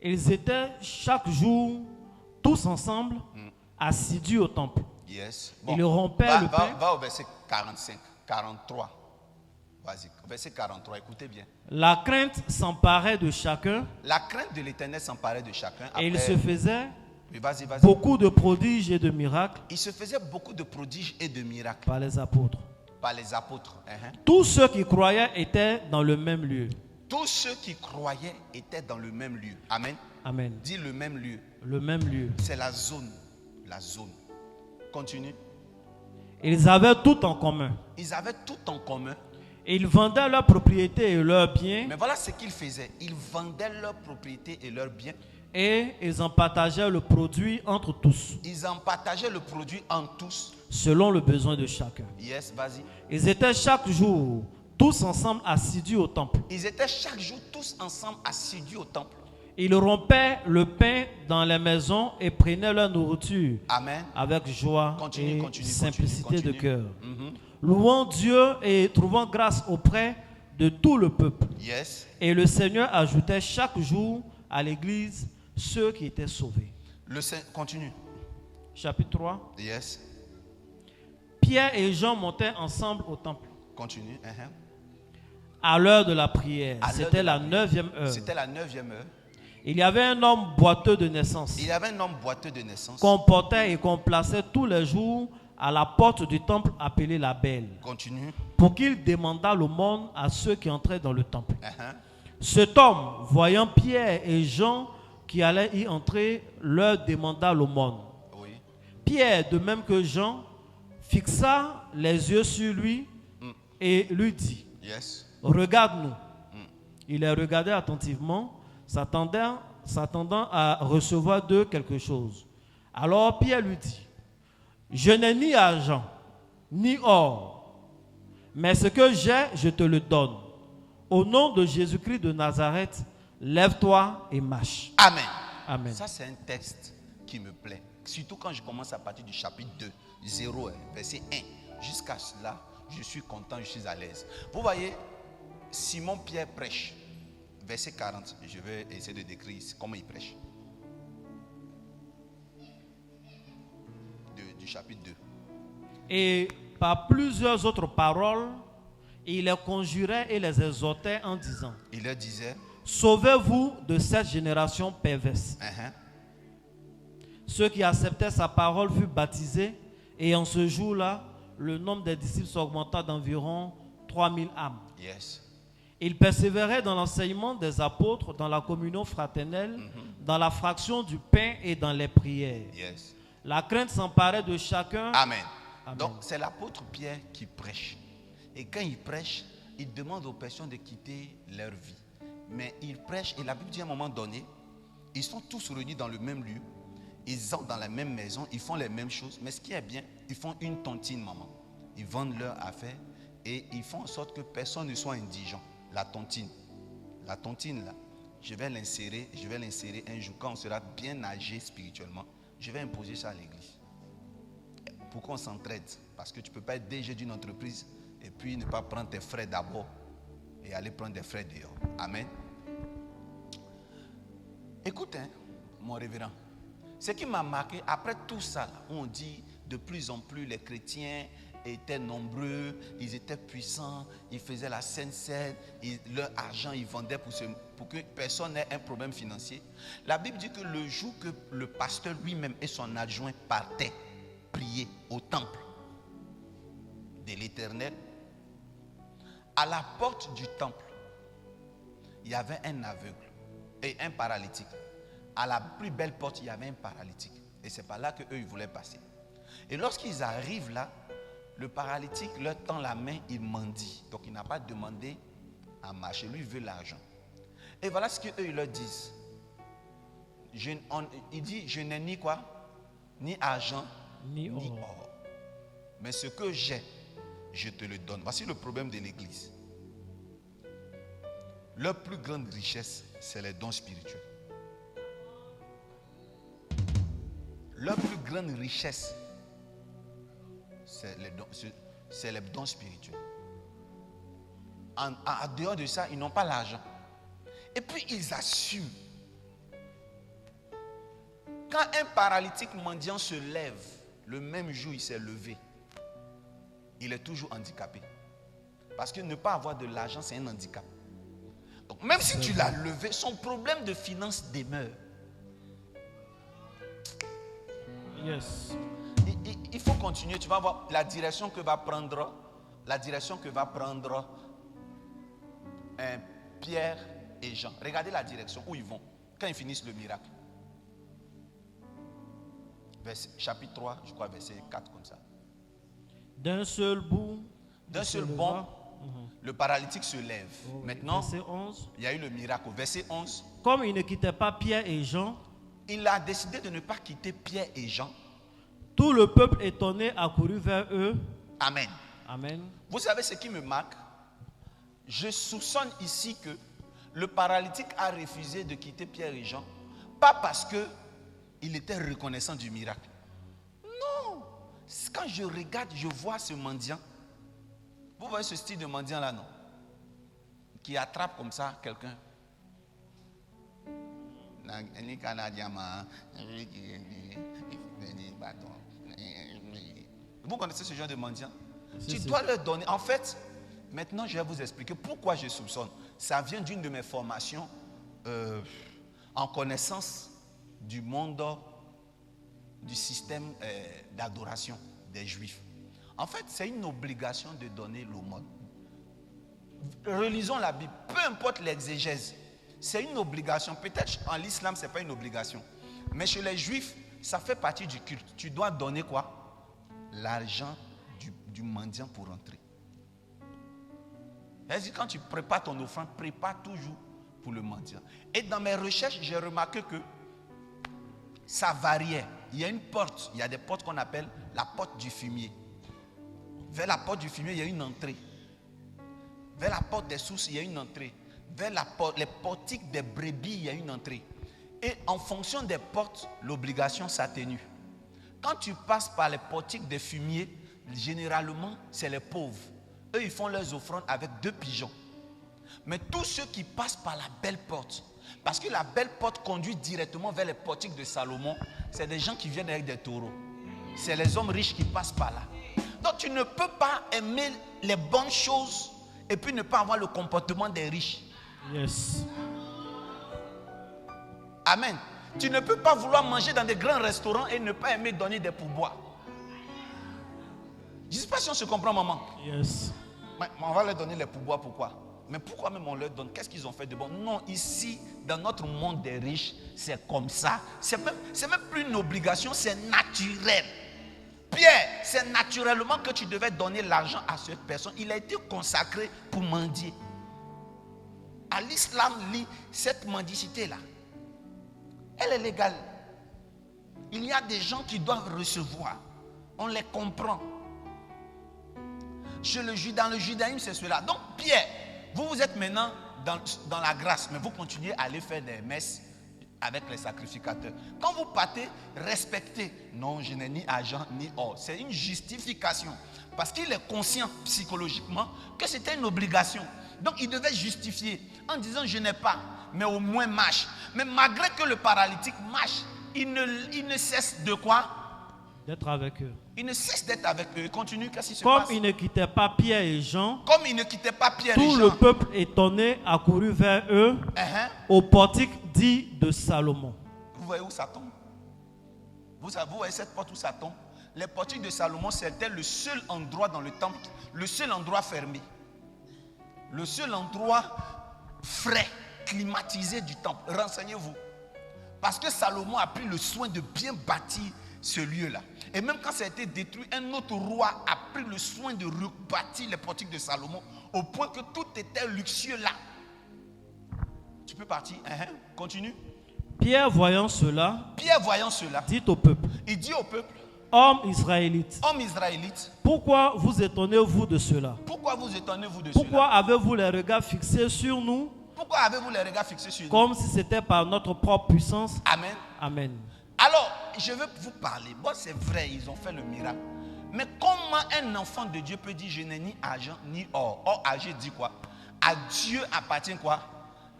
Ils étaient chaque jour tous ensemble assidus au temple. Yes. Ils rompaient le pain. Va au verset 45, 43. Vas-y, verset 43, écoutez bien. La crainte s'emparait de chacun. La crainte de l'Éternel s'emparait de chacun. Après, Et il se faisait oui, vas-y. beaucoup de prodiges et de miracles Il se faisait beaucoup de prodiges et de miracles par les apôtres. par les apôtres. Tous ceux qui croyaient étaient dans le même lieu. Tous ceux qui croyaient étaient dans le même lieu. Amen. Amen. Dis le même lieu. Le même lieu. C'est la zone. La zone. Continue. Ils avaient tout en commun. Ils avaient tout en commun. Ils vendaient leurs propriétés et leurs biens. Mais voilà ce qu'ils faisaient. Ils vendaient leurs propriétés et leurs biens. Et ils en partageaient le produit entre tous, Ils en partageaient le produit en tous. selon le besoin de chacun. Yes, vas-y. Ils étaient chaque jour tous ensemble assidus au temple. Ils étaient chaque jour tous ensemble assidus au temple. Ils rompaient le pain dans les maisons et prenaient leur nourriture Amen. avec joie Continue, et continue, simplicité continue. de cœur, louant Dieu et trouvant grâce auprès de tout le peuple. Yes. Et le Seigneur ajoutait chaque jour à l'église ceux qui étaient sauvés. Continue. Chapitre 3. Yes. Pierre et Jean montaient ensemble au temple Continue. à l'heure de la prière. À l'heure C'était de la prière. 9e heure. C'était la 9e heure. Il y avait un homme boiteux de naissance Il y avait un homme boiteux de naissance. qu'on portait et qu'on plaçait tous les jours à la porte du temple appelée la Belle, Continue. pour qu'il demandât l'aumône à ceux qui entraient dans le temple. Cet homme, voyant Pierre et Jean qui allaient y entrer, leur demanda l'aumône. Oui. Pierre, de même que Jean, fixa les yeux sur lui et lui dit: Yes. regarde-nous. Il les regardait attentivement, s'attendant à recevoir d'eux quelque chose. Alors Pierre lui dit: je n'ai ni argent, ni or, mais ce que j'ai, je te le donne. Au nom de Jésus-Christ de Nazareth, lève-toi et marche. Amen. Amen. Ça, c'est un texte qui me plaît. Surtout quand je commence à partir du chapitre 2, 0, verset 1. Jusqu'à cela, je suis content, je suis à l'aise. Vous voyez, Simon-Pierre prêche. Verset 40. Je vais essayer de décrire comment il prêche. Du chapitre 2. Et par plusieurs autres paroles, il les conjurait et les exhortait en disant: Il leur disait: sauvez-vous de cette génération perverse. Ceux qui acceptaient sa parole furent baptisés, et en ce jour-là, le nombre des disciples s'augmenta d'environ 3000 âmes. Yes. Ils persévéraient dans l'enseignement des apôtres, dans la communion fraternelle, dans la fraction du pain et dans les prières. Yes. La crainte s'emparait de chacun. Amen. Amen. Donc, c'est l'apôtre Pierre qui prêche. Et quand il prêche, il demande aux personnes de quitter leur vie. Mais il prêche, et la Bible dit à un moment donné, ils sont tous réunis dans le même lieu, ils entrent dans la même maison, ils font les mêmes choses. Mais ce qui est bien, ils font une tontine, maman. Ils vendent leurs affaires et ils font en sorte que personne ne soit indigent. La tontine là, je vais l'insérer un jour quand on sera bien âgé spirituellement. Je vais imposer ça à l'église. Pour qu'on s'entraide. Parce que tu ne peux pas être DG d'une entreprise et puis ne pas prendre tes frais d'abord et aller prendre des frais dehors. Amen. Écoute, mon révérend, ce qui m'a marqué, après tout ça, là, on dit de plus en plus les chrétiens étaient nombreux, ils étaient puissants, ils faisaient la Sainte Seine, leur argent ils vendaient pour que personne n'ait un problème financier. La Bible dit que le jour que le pasteur lui-même et son adjoint partaient prier au temple de l'Éternel, à la porte du temple, il y avait un aveugle et un paralytique. À la plus belle porte, il y avait un paralytique. Et c'est par là qu'eux, ils voulaient passer. Et lorsqu'ils arrivent là, le paralytique leur tend la main, il mendie. Donc il n'a pas demandé à marcher. Lui, il veut l'argent. Et voilà ce qu'eux, ils leur disent. Il dit, je n'ai ni quoi? Ni argent, Ni or. Mais ce que j'ai, je te le donne. Voici le problème de l'église. Leur plus grande richesse, c'est les dons spirituels. Leur plus grande richesse, c'est les dons spirituels. En dehors de ça, ils n'ont pas l'argent. Et puis, ils assument. Quand un paralytique mendiant se lève, le même jour il s'est levé, il est toujours handicapé. Parce que ne pas avoir de l'argent, c'est un handicap. Donc, même si tu l'as levé, son problème de finance demeure. Yes. Il faut continuer. Tu vas voir la direction que va prendre Pierre et Jean. Regardez la direction où ils vont quand ils finissent le miracle. Chapitre 3, je crois, verset 4 comme ça. D'un seul bond, le paralytique se lève. Maintenant, verset 11. il y a eu le miracle. Verset 11. Comme il ne quittait pas Pierre et Jean, il a décidé de ne pas quitter Pierre et Jean. Tout le peuple étonné accourut vers eux. Amen. Amen. Vous savez ce qui me marque? Je soupçonne ici que le paralytique a refusé de quitter Pierre et Jean, pas parce qu'il était reconnaissant du miracle. Non. Quand je regarde, je vois ce mendiant. Vous voyez ce style de mendiant là, non? Qui attrape comme ça quelqu'un. Vous connaissez ce genre de mendiant? Tu dois leur donner. En fait, maintenant je vais vous expliquer pourquoi je soupçonne. Ça vient d'une de mes formations en connaissance du monde du système d'adoration des Juifs. En fait, c'est une obligation de donner l'aumône. Relisons la Bible, peu importe l'exégèse, c'est une obligation. Peut-être en l'islam, ce n'est pas une obligation. Mais chez les Juifs, ça fait partie du culte. Tu dois donner quoi? L'argent du mendiant pour entrer. C'est-à-dire, quand tu prépares ton offrande, prépare toujours pour le mendiant. Et dans mes recherches, j'ai remarqué que ça variait. Il y a une porte, il y a des portes qu'on appelle la porte du fumier. Vers la porte du fumier, il y a une entrée. Vers la porte des sources, il y a une entrée. Vers les portiques des brebis, il y a une entrée. Et en fonction des portes, l'obligation s'atténue. Quand tu passes par les portiques des fumiers, généralement, c'est les pauvres. Eux, ils font leurs offrandes avec 2 pigeons. Mais tous ceux qui passent par la belle porte, parce que la belle porte conduit directement vers les portiques de Salomon, c'est des gens qui viennent avec des taureaux. C'est les hommes riches qui passent par là. Donc tu ne peux pas aimer les bonnes choses et puis ne pas avoir le comportement des riches. Yes. Amen. Tu ne peux pas vouloir manger dans des grands restaurants et ne pas aimer donner des pourboires. Je ne sais pas si on se comprend, maman. Yes. Mais on va leur donner les pourboires, pourquoi? Mais pourquoi même on leur donne? Qu'est-ce qu'ils ont fait de bon? Non, ici, dans notre monde des riches, c'est comme ça. C'est même plus une obligation, c'est naturel. Pierre, c'est naturellement que tu devais donner l'argent à cette personne. Il a été consacré pour mendier. À l'islam, cette mendicité-là, elle est légale. Il y a des gens qui doivent recevoir. On les comprend. Dans le judaïsme, c'est cela. Donc, Pierre, vous êtes maintenant dans la grâce, mais vous continuez à aller faire des messes avec les sacrificateurs. Quand vous partez, respectez. Non, je n'ai ni argent ni or. C'est une justification. Parce qu'il est conscient psychologiquement que c'était une obligation. Donc, il devait justifier en disant je n'ai pas, mais au moins marche. Mais malgré que le paralytique marche, il ne cesse de quoi? D'être avec eux. Il ne cesse d'être avec eux. Il continue, qu'est-ce qui se Comme passe? il ne quittait pas Pierre et Jean, Comme il ne quittait pas Pierre et Jean, tout le peuple étonné accourut vers eux au portique dit de Salomon. Vous voyez où ça tombe? Vous voyez cette porte où ça tombe? Les portiques de Salomon, c'était le seul endroit dans le temple, le seul endroit fermé, le seul endroit frais, climatisé du temple. Renseignez-vous. Parce que Salomon a pris le soin de bien bâtir ce lieu-là. Et même quand ça a été détruit, un autre roi a pris le soin de rebâtir les portiques de Salomon au point que tout était luxueux là. Tu peux partir. Continue. Pierre voyant cela, dit au peuple, Hommes israélites, Hommes israélites, pourquoi vous étonnez-vous de cela? pourquoi vous étonnez-vous de Pourquoi cela? avez-vous les regards fixés sur nous Pourquoi avez-vous les regards fixés sur nous? comme si c'était par notre propre puissance? Amen. Amen. Alors, je veux vous parler. Bon, c'est vrai, ils ont fait le miracle. Mais comment un enfant de Dieu peut dire je n'ai ni argent ni or? Or, argent dit quoi? À Dieu appartient quoi?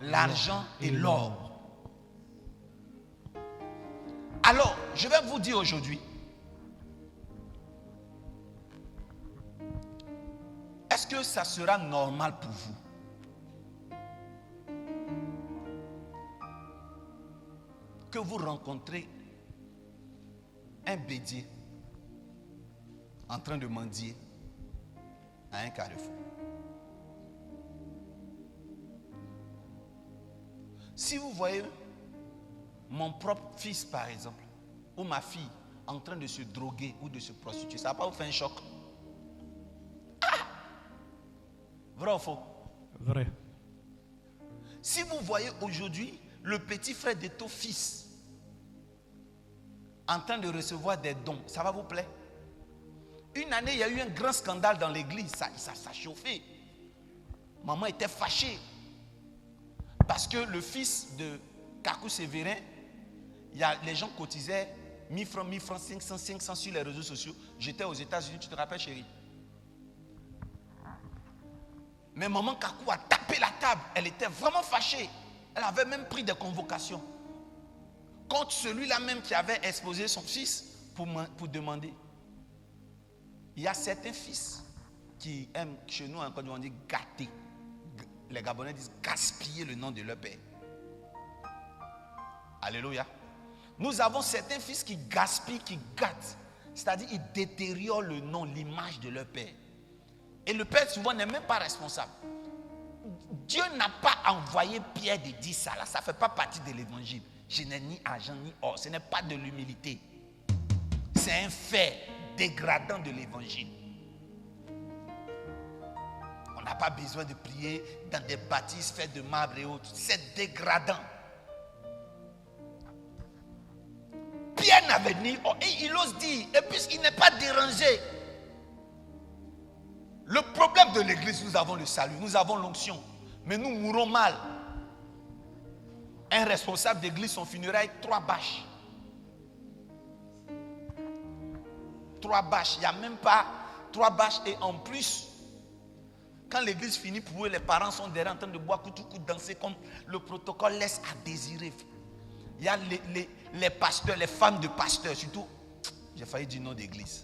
L'argent et l'or. Alors, je vais vous dire aujourd'hui, est-ce que ça sera normal pour vous que vous rencontrez un bédier en train de mendier à un carrefour? Si vous voyez mon propre fils par exemple, ou ma fille en train de se droguer ou de se prostituer, ça va pas vous faire un choc? Vrai ou faux? Vrai. Si vous voyez aujourd'hui le petit frère de ton fils en train de recevoir des dons, ça va vous plaire? Une année, il y a eu un grand scandale dans l'église, ça chauffait. Maman était fâchée parce que le fils de Kakou Sévérin, les gens cotisaient 1000 francs, 500 sur les réseaux sociaux. J'étais aux États-Unis, tu te rappelles, chérie? Mais maman Kakou a tapé la table. Elle était vraiment fâchée. Elle avait même pris des convocations contre celui-là même qui avait exposé son fils pour demander. Il y a certains fils qui aiment, chez nous encore on dit gâter. Les Gabonais disent gaspiller le nom de leur père. Alléluia. Nous avons certains fils qui gaspillent, qui gâtent. C'est-à-dire ils détériorent le nom, l'image de leur père. Et le père souvent n'est même pas responsable. Dieu n'a pas envoyé Pierre de dire ça là. Ça ne fait pas partie de l'évangile. Je n'ai ni argent ni or. Ce n'est pas de l'humilité. C'est un fait dégradant de l'évangile. On n'a pas besoin de prier dans des bâtisses faites de marbre et autres. C'est dégradant. Pierre n'avait ni or. Et il ose dire. Et puis il n'est pas dérangé. Le problème de l'église, nous avons le salut, nous avons l'onction, mais nous mourons mal. Un responsable d'église, son funérail, 3 bâches. 3 bâches, il n'y a même pas 3 bâches. Et en plus, quand l'église finit pour eux, les parents sont derrière en train de boire, coup, danser, comme le protocole laisse à désirer. Il y a les pasteurs, les femmes de pasteurs, surtout, j'ai failli dire nom d'église.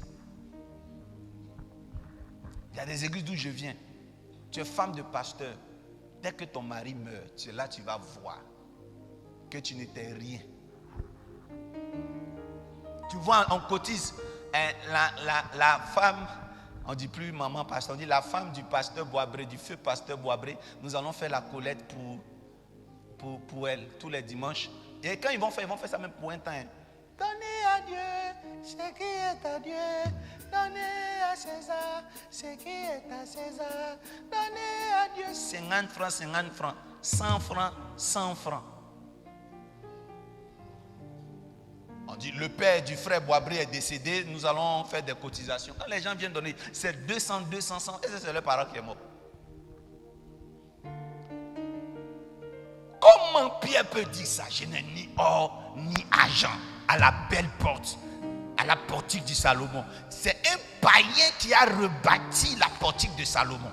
Il y a des églises d'où je viens. Tu es femme de pasteur. Dès que ton mari meurt, tu es là, tu vas voir que tu n'étais rien. Tu vois, on cotise. La femme, on ne dit plus maman pasteur, on dit la femme du pasteur Boabré, du feu pasteur Boabré. Nous allons faire la collecte pour elle tous les dimanches. Et quand ils vont faire ça même pour un temps. Donnez à Dieu ce qui est à Dieu. Donnez à César ce qui est à César. Donnez à Dieu 50 francs, 50 francs. 100 francs, 100 francs. On dit le père du frère Boabré est décédé. Nous allons faire des cotisations. Quand les gens viennent donner, c'est 200, 200, 100. Et c'est le parent qui est mort. Comment Pierre peut dire ça? Je n'ai ni or ni argent à la belle porte, à la portique du Salomon. C'est un païen qui a rebâti la portique de Salomon.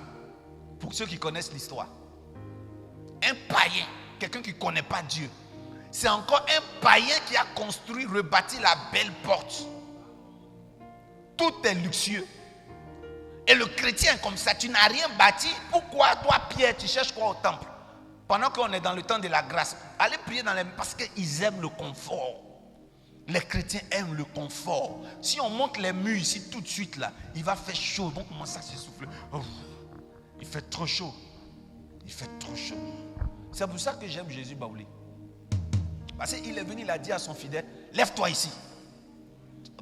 Pour ceux qui connaissent l'histoire. Un païen, quelqu'un qui ne connaît pas Dieu. C'est encore un païen qui a construit, rebâti la belle porte. Tout est luxueux. Et le chrétien comme ça, tu n'as rien bâti. Pourquoi toi Pierre, tu cherches quoi au temple? Pendant qu'on est dans le temps de la grâce, allez prier dans les... Parce qu'ils aiment le confort. Les chrétiens aiment le confort. Si on monte les murs ici tout de suite là, il va faire chaud. Ils vont commencer à s'essouffler. Oh, il fait trop chaud. Il fait trop chaud. C'est pour ça que j'aime Jésus Baoulé. Parce qu'il est venu, il a dit à son fidèle, lève-toi ici.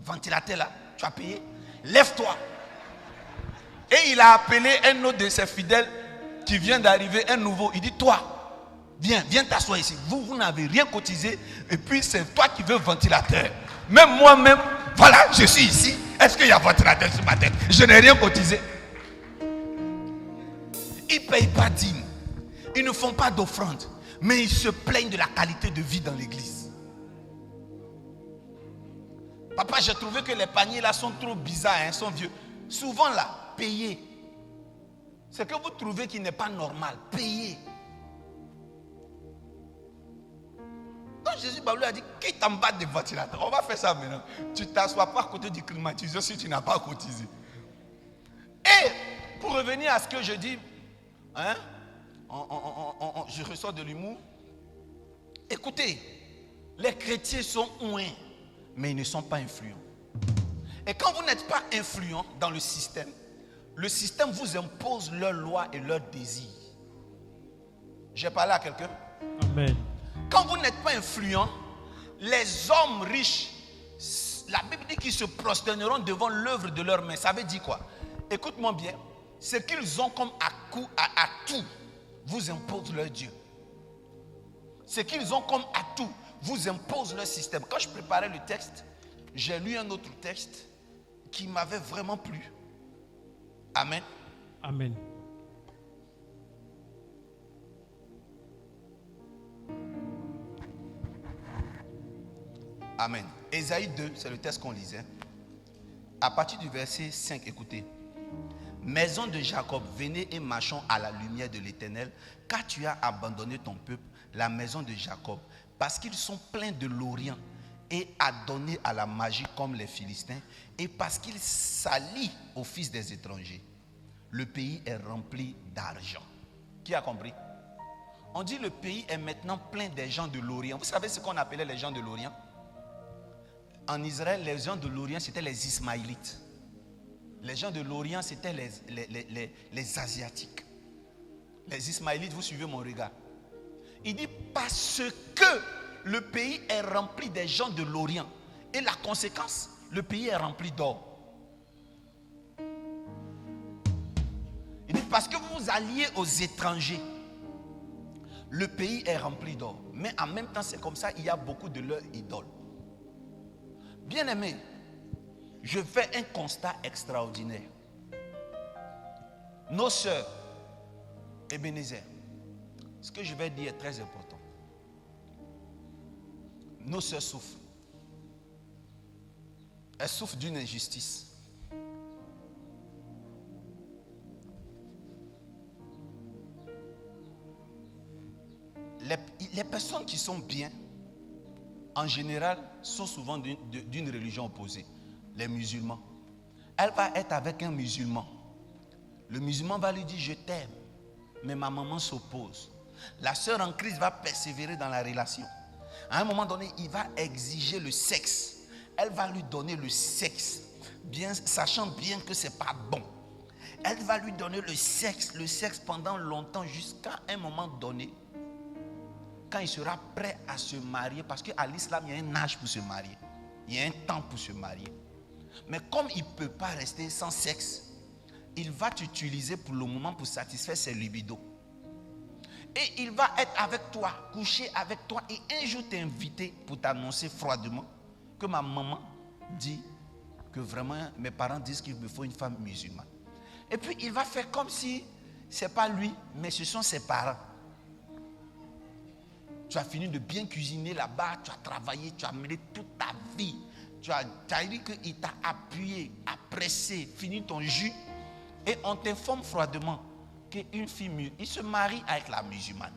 Ventilateur là, tu as payé. Lève-toi. Et il a appelé un autre de ses fidèles qui vient d'arriver, un nouveau. Il dit, toi, viens t'asseoir ici. Vous n'avez rien cotisé. Et puis c'est toi qui veux ventilateur. Même moi-même, Voilà, je suis ici. Est-ce qu'il y a votre adresse sur ma tête? Je n'ai rien cotisé. Ils ne payent pas dîme. Ils ne font pas d'offrande. Mais ils se plaignent de la qualité de vie dans l'église. Papa, j'ai trouvé que les paniers là sont trop bizarres, sont vieux. Souvent là, payez. Ce que vous trouvez qui n'est pas normal, payez. Quand Jésus lui a dit, quitte en bas des ventilateurs, on va faire ça maintenant. Tu ne t'assois pas à côté du climatiseur si tu n'as pas cotisé. Et pour revenir à ce que je dis, je ressors de l'humour. Écoutez, les chrétiens sont ouins, mais ils ne sont pas influents. Et quand vous n'êtes pas influent dans le système vous impose leurs lois et leurs désirs. J'ai parlé à quelqu'un? Amen. Quand vous n'êtes pas influent, les hommes riches, la Bible dit qu'ils se prosterneront devant l'œuvre de leurs mains. Ça veut dire quoi? Écoute-moi bien. Ce qu'ils ont comme atout vous impose leur Dieu. Ce qu'ils ont comme atout vous impose leur système. Quand je préparais le texte, j'ai lu un autre texte qui m'avait vraiment plu. Amen. Amen. Amen. Ésaïe 2, c'est le texte qu'on lisait. À partir du verset 5, écoutez. Maison de Jacob, venez et marchons à la lumière de l'Éternel, car tu as abandonné ton peuple, la maison de Jacob, parce qu'ils sont pleins de l'Orient et adonnés à la magie comme les Philistins, et parce qu'ils s'allient aux fils des étrangers. Le pays est rempli d'argent. Qui a compris? On dit le pays est maintenant plein des gens de l'Orient. Vous savez ce qu'on appelait les gens de l'Orient? En Israël, les gens de l'Orient, c'était les Ismaélites. Les gens de l'Orient, c'était les Asiatiques. Les Ismaélites, vous suivez mon regard. Il dit parce que le pays est rempli des gens de l'Orient. Et la conséquence, le pays est rempli d'or. Il dit parce que vous vous alliez aux étrangers, le pays est rempli d'or. Mais en même temps, c'est comme ça, il y a beaucoup de leurs idoles. Bien-aimés, je fais un constat extraordinaire. Nos sœurs, Ebenezer, ce que je vais dire est très important. Nos sœurs souffrent. Elles souffrent d'une injustice. Les personnes qui sont bien, en général, sont souvent d'une religion opposée. Les musulmans. Elle va être avec un musulman. Le musulman va lui dire je t'aime, mais ma maman s'oppose. La sœur en Christ va persévérer dans la relation. À un moment donné, il va exiger le sexe. Elle va lui donner le sexe, bien, sachant bien que ce n'est pas bon. Elle va lui donner le sexe pendant longtemps, jusqu'à un moment donné, quand il sera prêt à se marier, parce qu'à l'islam, il y a un âge pour se marier. Il y a un temps pour se marier. Mais comme il ne peut pas rester sans sexe, il va t'utiliser pour le moment pour satisfaire ses libidos. Et il va être avec toi, coucher avec toi, et un jour t'inviter pour t'annoncer froidement que ma maman dit que vraiment mes parents disent qu'il me faut une femme musulmane. Et puis il va faire comme si ce n'est pas lui, mais ce sont ses parents. Tu as fini de bien cuisiner là-bas, tu as travaillé, tu as mené toute ta vie. Tu as dit qu'il t'a appuyé, a pressé, fini ton jus. Et on t'informe froidement qu'une fille, il se marie avec la musulmane.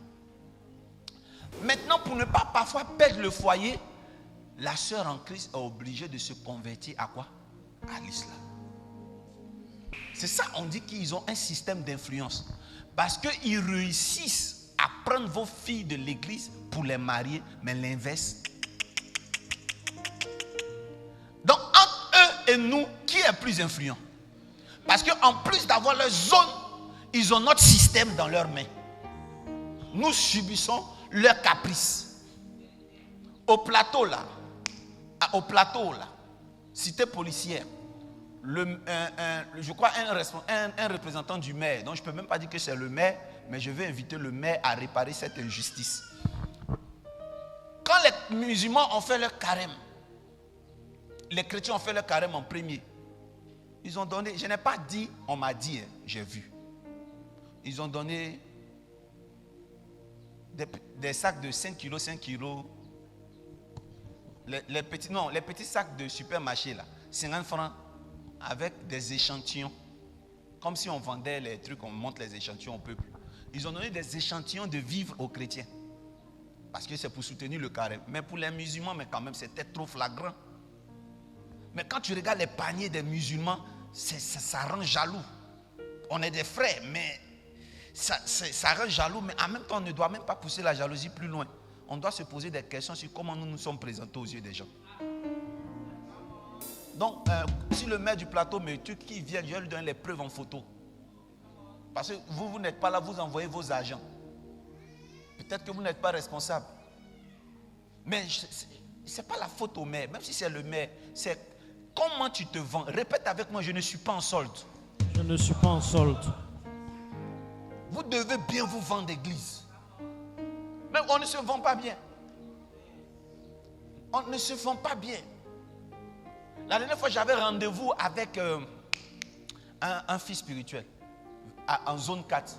Maintenant, pour ne pas parfois perdre le foyer, la sœur en Christ est obligée de se convertir à quoi? À l'islam. C'est ça, on dit qu'ils ont un système d'influence. Parce qu'ils réussissent à prendre vos filles de l'église pour les marier, mais l'inverse. Donc, entre eux et nous, qui est plus influent? Parce qu'en plus d'avoir leur zone, ils ont notre système dans leurs mains. Nous subissons leurs caprices. Au plateau là, cité policière, je crois un représentant du maire, donc je ne peux même pas dire que c'est le maire, mais je vais inviter le maire à réparer cette injustice. Quand les musulmans ont fait leur carême, les chrétiens ont fait le carême en premier. Ils ont donné, je n'ai pas dit, on m'a dit, hein, j'ai vu. Ils ont donné des sacs de 5 kilos, 5 kilos. Les petits sacs de supermarché là, 50 francs avec des échantillons. Comme si on vendait les trucs, on montre les échantillons au peuple. Ils ont donné des échantillons de vivres aux chrétiens. Parce que c'est pour soutenir le carême. Mais pour les musulmans, mais quand même, c'était trop flagrant. Mais quand tu regardes les paniers des musulmans, ça rend jaloux. On est des frères, mais ça rend jaloux. Mais en même temps, on ne doit même pas pousser la jalousie plus loin. On doit se poser des questions sur comment nous nous sommes présentés aux yeux des gens. Donc, si le maire du plateau me tue, qui vient, je vais lui donner les preuves en photo. Parce que vous n'êtes pas là, vous envoyez vos agents. Peut-être que vous n'êtes pas responsable. Mais ce n'est pas la faute au maire, même si c'est le maire. C'est comment tu te vends. Répète avec moi, je ne suis pas en solde. Je ne suis pas en solde. Vous devez bien vous vendre d'église. Mais on ne se vend pas bien. On ne se vend pas bien. La dernière fois, j'avais rendez-vous avec un fils spirituel en zone 4.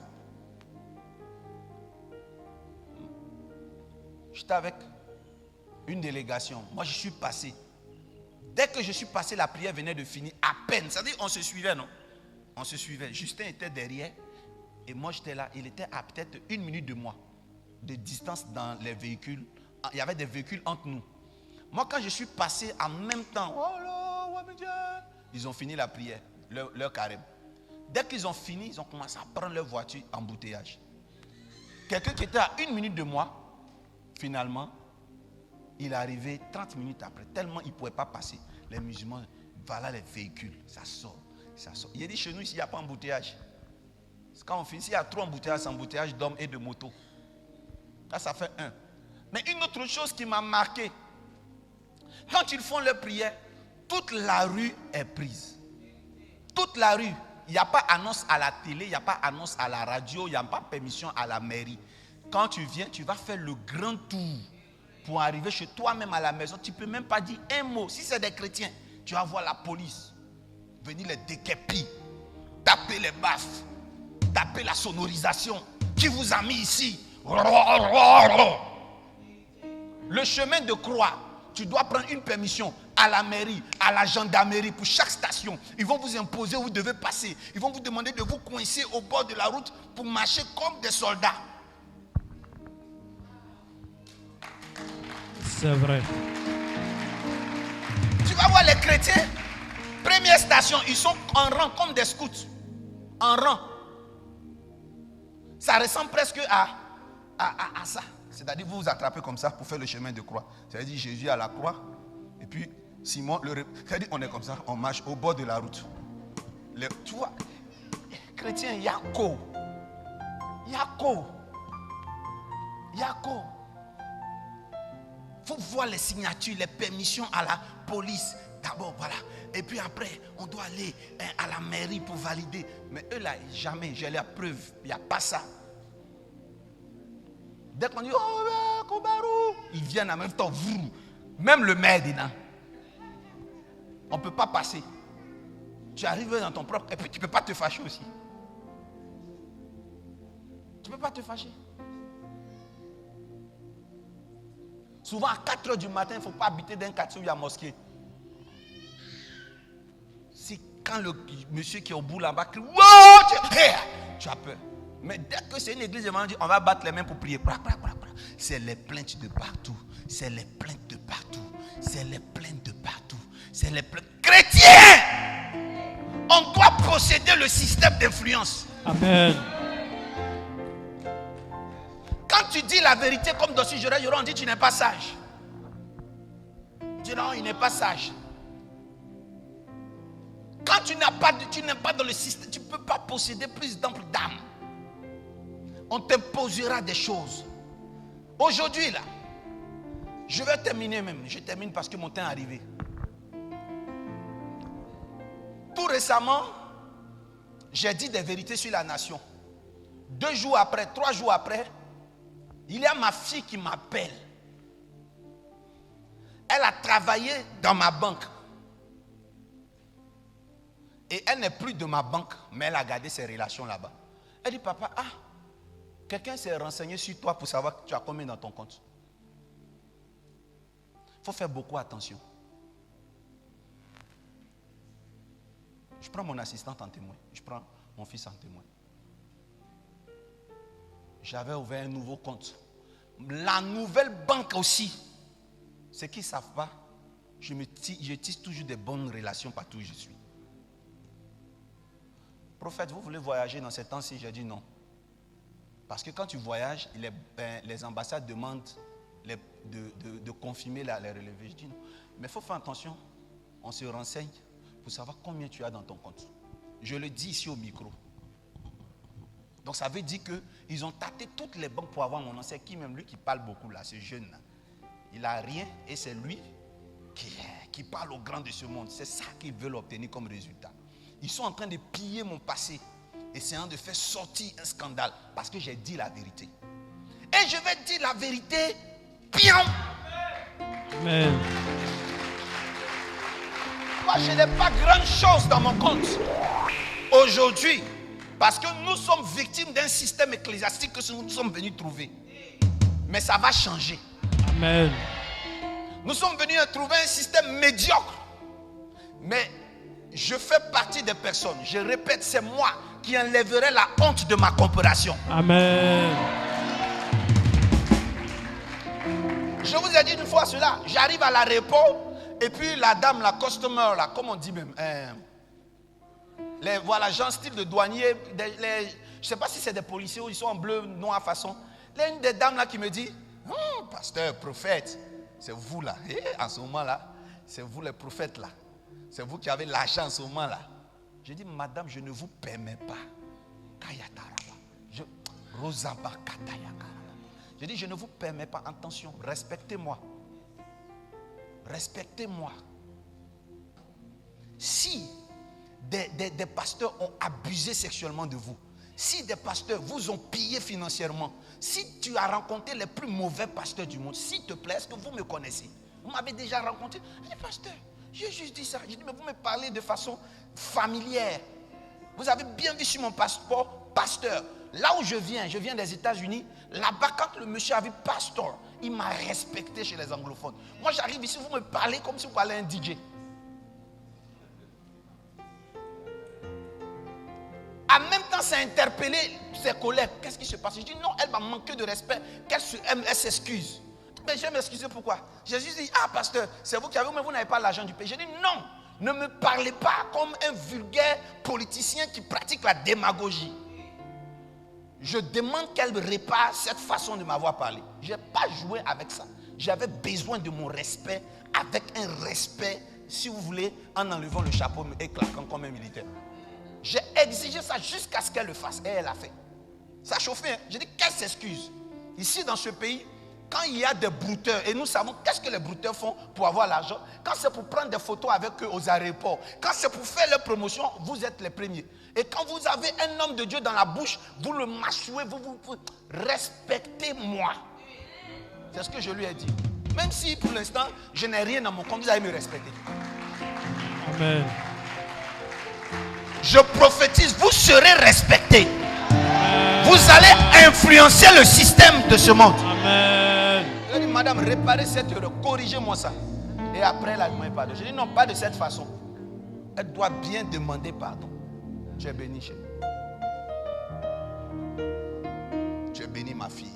J'étais avec une délégation. Moi, je suis passé. Dès que je suis passé, la prière venait de finir. À peine. C'est-à-dire on se suivait, non? On se suivait. Justin était derrière. Et moi, j'étais là. Il était à peut-être 1 minute de moi. De distance dans les véhicules. Il y avait des véhicules entre nous. Moi, quand je suis passé en même temps, ils ont fini la prière, leur carême. Dès qu'ils ont fini, ils ont commencé à prendre leur voiture en embouteillage. Quelqu'un qui était à 1 minute de moi, finalement, il est arrivé 30 minutes après. Tellement il ne pouvait pas passer. Les musulmans, voilà les véhicules. Ça sort, ça sort. Il a dit chez nous, ici, il n'y a pas embouteillage. Quand on finit, il y a 3 embouteillages, c'est embouteillage d'hommes et de motos. Là, ça fait 1. Mais une autre chose qui m'a marqué, quand ils font leur prière, toute la rue est prise. Toute la rue. Il n'y a pas annonce à la télé, il n'y a pas annonce à la radio, il n'y a pas permission à la mairie. Quand tu viens, tu vas faire le grand tour pour arriver chez toi-même à la maison. Tu ne peux même pas dire un mot. Si c'est des chrétiens, tu vas voir la police venir les déquépir, taper les baffes, taper la sonorisation. Qui vous a mis ici? Le chemin de croix, tu dois prendre une permission à la mairie, à la gendarmerie pour chaque station. Ils vont vous imposer où vous devez passer. Ils vont vous demander de vous coincer au bord de la route pour marcher comme des soldats. C'est vrai. Tu vas voir les chrétiens, première station, ils sont en rang comme des scouts. En rang. Ça ressemble presque à ça. C'est-à-dire vous vous attrapez comme ça pour faire le chemin de croix. C'est-à-dire Jésus à la croix. Et puis Simon, c'est-à-dire on est comme ça, on marche au bord de la route. Tu vois, chrétien, Yako. Il faut voir les signatures, les permissions à la police. D'abord, voilà. Et puis après, on doit aller à la mairie pour valider. Mais eux là, jamais, j'ai la preuve. Il n'y a pas ça. Dès qu'on dit, oh, Kobarou, ils viennent en même temps. Même le maire dedans. On ne peut pas passer. Tu arrives dans ton propre. Et puis tu ne peux pas te fâcher aussi. Tu ne peux pas te fâcher. Souvent à 4h du matin, il ne faut pas habiter dans un quartier où il y a mosquée. C'est quand le monsieur qui est au bout là-bas crie, wow, tu as peur. Mais dès que c'est une église, on va battre les mains pour prier. C'est les plaintes de partout. C'est les plaintes de partout. C'est les plaintes de partout. C'est les plaintes. Chrétiens, on doit posséder le système d'influence. Amen. Quand tu dis la vérité comme dans ce sujet, on dit tu n'es pas sage. Tu dis non, il n'est pas sage. Quand tu n'es pas dans le système, tu ne peux pas posséder plus d'âme. On t'imposera des choses. Aujourd'hui là, je vais terminer même. Je termine parce que mon temps est arrivé. Tout récemment, j'ai dit des vérités sur la nation. 2 jours après, 3 jours après, il y a ma fille qui m'appelle. Elle a travaillé dans ma banque. Et elle n'est plus de ma banque, mais elle a gardé ses relations là-bas. Elle dit, papa, quelqu'un s'est renseigné sur toi pour savoir que tu as combien dans ton compte. Il faut faire beaucoup attention. Je prends mon assistante en témoin. Je prends mon fils en témoin. J'avais ouvert un nouveau compte. La nouvelle banque aussi. Ceux qui ne savent pas, je tisse toujours des bonnes relations partout où je suis. Prophète, vous voulez voyager dans ces temps-ci? J'ai dit non. Parce que quand tu voyages, les ambassades demandent de confirmer les relevés. Je dis non. Mais il faut faire attention. On se renseigne pour savoir combien tu as dans ton compte. Je le dis ici au micro. Donc ça veut dire qu'ils ont tâté toutes les banques pour avoir mon nom. C'est qui même lui qui parle beaucoup là, ce jeune là. Il n'a rien et c'est lui qui parle au grand de ce monde. C'est ça qu'ils veulent obtenir comme résultat. Ils sont en train de piller mon passé, essayant de faire sortir un scandale parce que j'ai dit la vérité. Et je vais dire la vérité bien. Amen. Moi, je n'ai pas grand chose dans mon compte aujourd'hui parce que nous sommes victimes d'un système ecclésiastique que nous sommes venus trouver. Mais ça va changer. Amen. Nous sommes venus trouver un système médiocre. Mais je fais partie des personnes, je répète, c'est moi qui enlèverai la honte de ma corporation. Amen. Je vous ai dit une fois cela, j'arrive à l'aéroport et puis la dame, la customer, là, comme on dit même, voilà, genre style de douanier, je ne sais pas si c'est des policiers ou ils sont en bleu, noir façon. Là, une des dames là qui me dit, pasteur, prophète, c'est vous là, en ce moment là, c'est vous les prophètes là. C'est vous qui avez l'argent en ce moment-là. Je dis, madame, je ne vous permets pas. Je dis, je ne vous permets pas. Attention, respectez-moi. Respectez-moi. Si des pasteurs ont abusé sexuellement de vous, si des pasteurs vous ont pillé financièrement, si tu as rencontré les plus mauvais pasteurs du monde, s'il te plaît, est-ce que vous me connaissez? Vous m'avez déjà rencontré? Je dis, pasteur, j'ai juste dit ça. J'ai dit, mais vous me parlez de façon familière. Vous avez bien vu sur mon passeport, pasteur. Là où je viens des États-Unis. Là-bas, quand le monsieur a vu pasteur, il m'a respecté chez les anglophones. Moi, j'arrive ici, vous me parlez comme si vous parlez à un DJ. En même temps, ça a interpellé ses collègues. Qu'est-ce qui se passe? Je dis, non, elle m'a manqué de respect. Elle s'excuse. Mais je vais m'excuser pourquoi. Jésus dit, pasteur, c'est vous qui avez, mais vous n'avez pas l'argent du pays. Je dis, non, ne me parlez pas comme un vulgaire politicien qui pratique la démagogie. Je demande qu'elle répare cette façon de m'avoir parlé. Je n'ai pas joué avec ça. J'avais besoin de mon respect, avec un respect, si vous voulez, en enlevant le chapeau et claquant comme un militaire. J'ai exigé ça jusqu'à ce qu'elle le fasse. Et elle a fait. Ça a chauffé. Hein? J'ai dit, qu'elle s'excuse. Ici, dans ce pays, quand il y a des brouteurs, et nous savons qu'est-ce que les brouteurs font pour avoir l'argent, quand c'est pour prendre des photos avec eux aux aéroports, quand c'est pour faire leur promotion, vous êtes les premiers. Et quand vous avez un homme de Dieu dans la bouche, vous le mâchouez, vous respectez-moi. C'est ce que je lui ai dit. Même si pour l'instant, je n'ai rien dans mon compte, vous allez me respecter. Amen. Je prophétise, vous serez respectés. Vous allez influencer le système de ce monde. Amen. Je dis, madame, réparez cette erreur, corrigez-moi ça. Et après, elle m'a pardon. Je dis, non, pas de cette façon. Elle doit bien demander pardon. Tu es béni, chérie. Tu es béni, ma fille.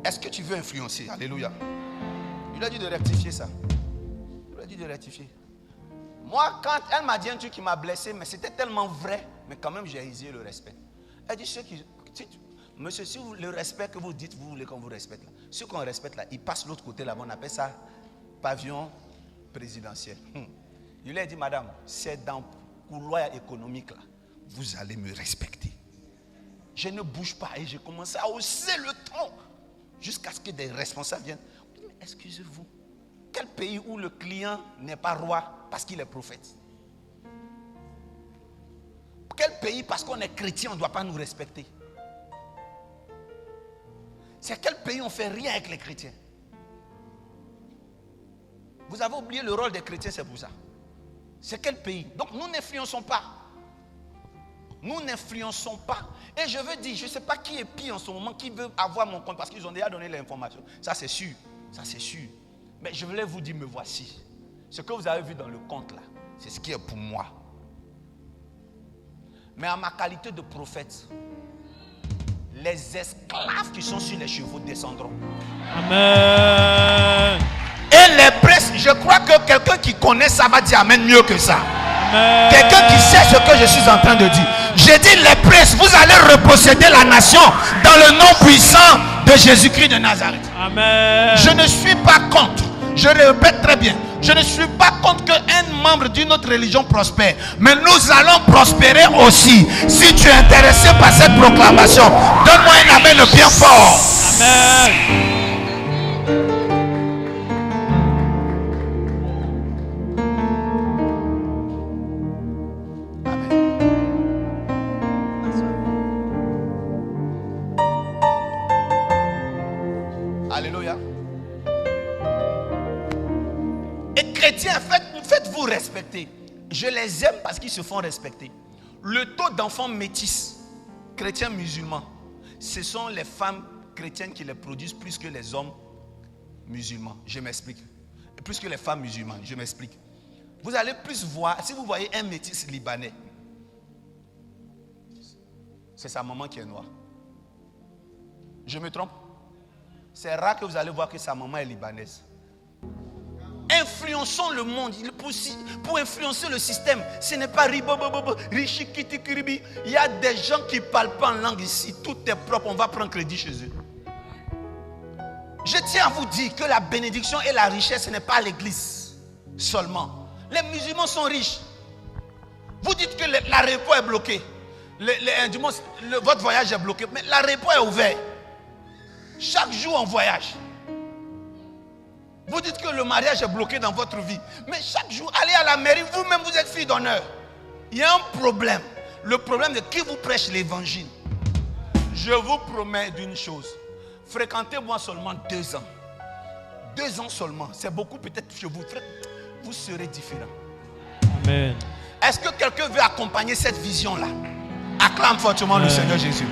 Est-ce que tu veux influencer? Alléluia. Il lui a dit de rectifier ça. Il lui a dit de rectifier. Moi, quand elle m'a dit un truc qui m'a blessé, mais c'était tellement vrai, mais quand même, j'ai exigé le respect. Elle dit, monsieur, si vous, le respect que vous dites, vous voulez qu'on vous respecte là. Ceux qu'on respecte là, ils passent l'autre côté là, on appelle ça pavillon présidentiel. Il lui a dit, madame, c'est dans le couloir économique là, vous allez me respecter. Je ne bouge pas et j'ai commencé à hausser le ton jusqu'à ce que des responsables viennent. Je dis, mais excusez-vous, quel pays où le client n'est pas roi parce qu'il est prophète? Quel pays parce qu'on est chrétien on ne doit pas nous respecter? C'est quel pays on ne fait rien avec les chrétiens? Vous avez oublié le rôle des chrétiens, c'est pour ça. C'est quel pays? Donc nous n'influençons pas. Nous n'influençons pas. Et je veux dire, je ne sais pas qui est pire en ce moment, qui veut avoir mon compte, parce qu'ils ont déjà donné l'information. Ça c'est sûr. Ça c'est sûr. Mais je voulais vous dire, me voici. Ce que vous avez vu dans le compte là, c'est ce qui est pour moi. Mais en ma qualité de prophète, les esclaves qui sont sur les chevaux descendront. Amen. Et les princes, je crois que quelqu'un qui connaît ça va dire amen mieux que ça. Amen. Quelqu'un qui sait ce que je suis en train de dire. J'ai dit les princes, vous allez reposséder la nation dans le nom puissant de Jésus-Christ de Nazareth. Amen. Je ne suis pas contre, je le répète très bien, je ne suis pas contre qu'un membre d'une autre religion prospère. Mais nous allons prospérer aussi. Si tu es intéressé par cette proclamation, donne-moi un amen bien fort. Amen. Alléluia. Et chrétiens, faites-vous respecter. Je les aime parce qu'ils se font respecter. Le taux d'enfants métis, chrétiens musulmans, ce sont les femmes chrétiennes qui les produisent plus que les hommes musulmans. Je m'explique. Et plus que les femmes musulmanes, je m'explique. Vous allez plus voir, si vous voyez un métis libanais, c'est sa maman qui est noire. Je me trompe? C'est rare que vous allez voir que sa maman est libanaise. Influençons le monde. Pour influencer le système, ce n'est pas richikitikiribi. Il y a des gens qui ne parlent pas en langue ici. Tout est propre, on va prendre crédit chez eux. Je tiens à vous dire que la bénédiction et la richesse, ce n'est pas l'église seulement. Les musulmans sont riches. Vous dites que l'aéroport est bloqué. Votre voyage est bloqué. Mais l'aéroport est ouvert. Chaque jour on voyage. Vous dites que le mariage est bloqué dans votre vie. Mais chaque jour, allez à la mairie, vous-même vous êtes fille d'honneur. Il y a un problème. Le problème de qui vous prêche l'évangile. Je vous promets d'une chose. Fréquentez-moi seulement 2 ans. 2 ans seulement. C'est beaucoup peut-être chez vous. Vous serez différent. Amen. Est-ce que quelqu'un veut accompagner cette vision-là? Acclame fortement le Seigneur Jésus.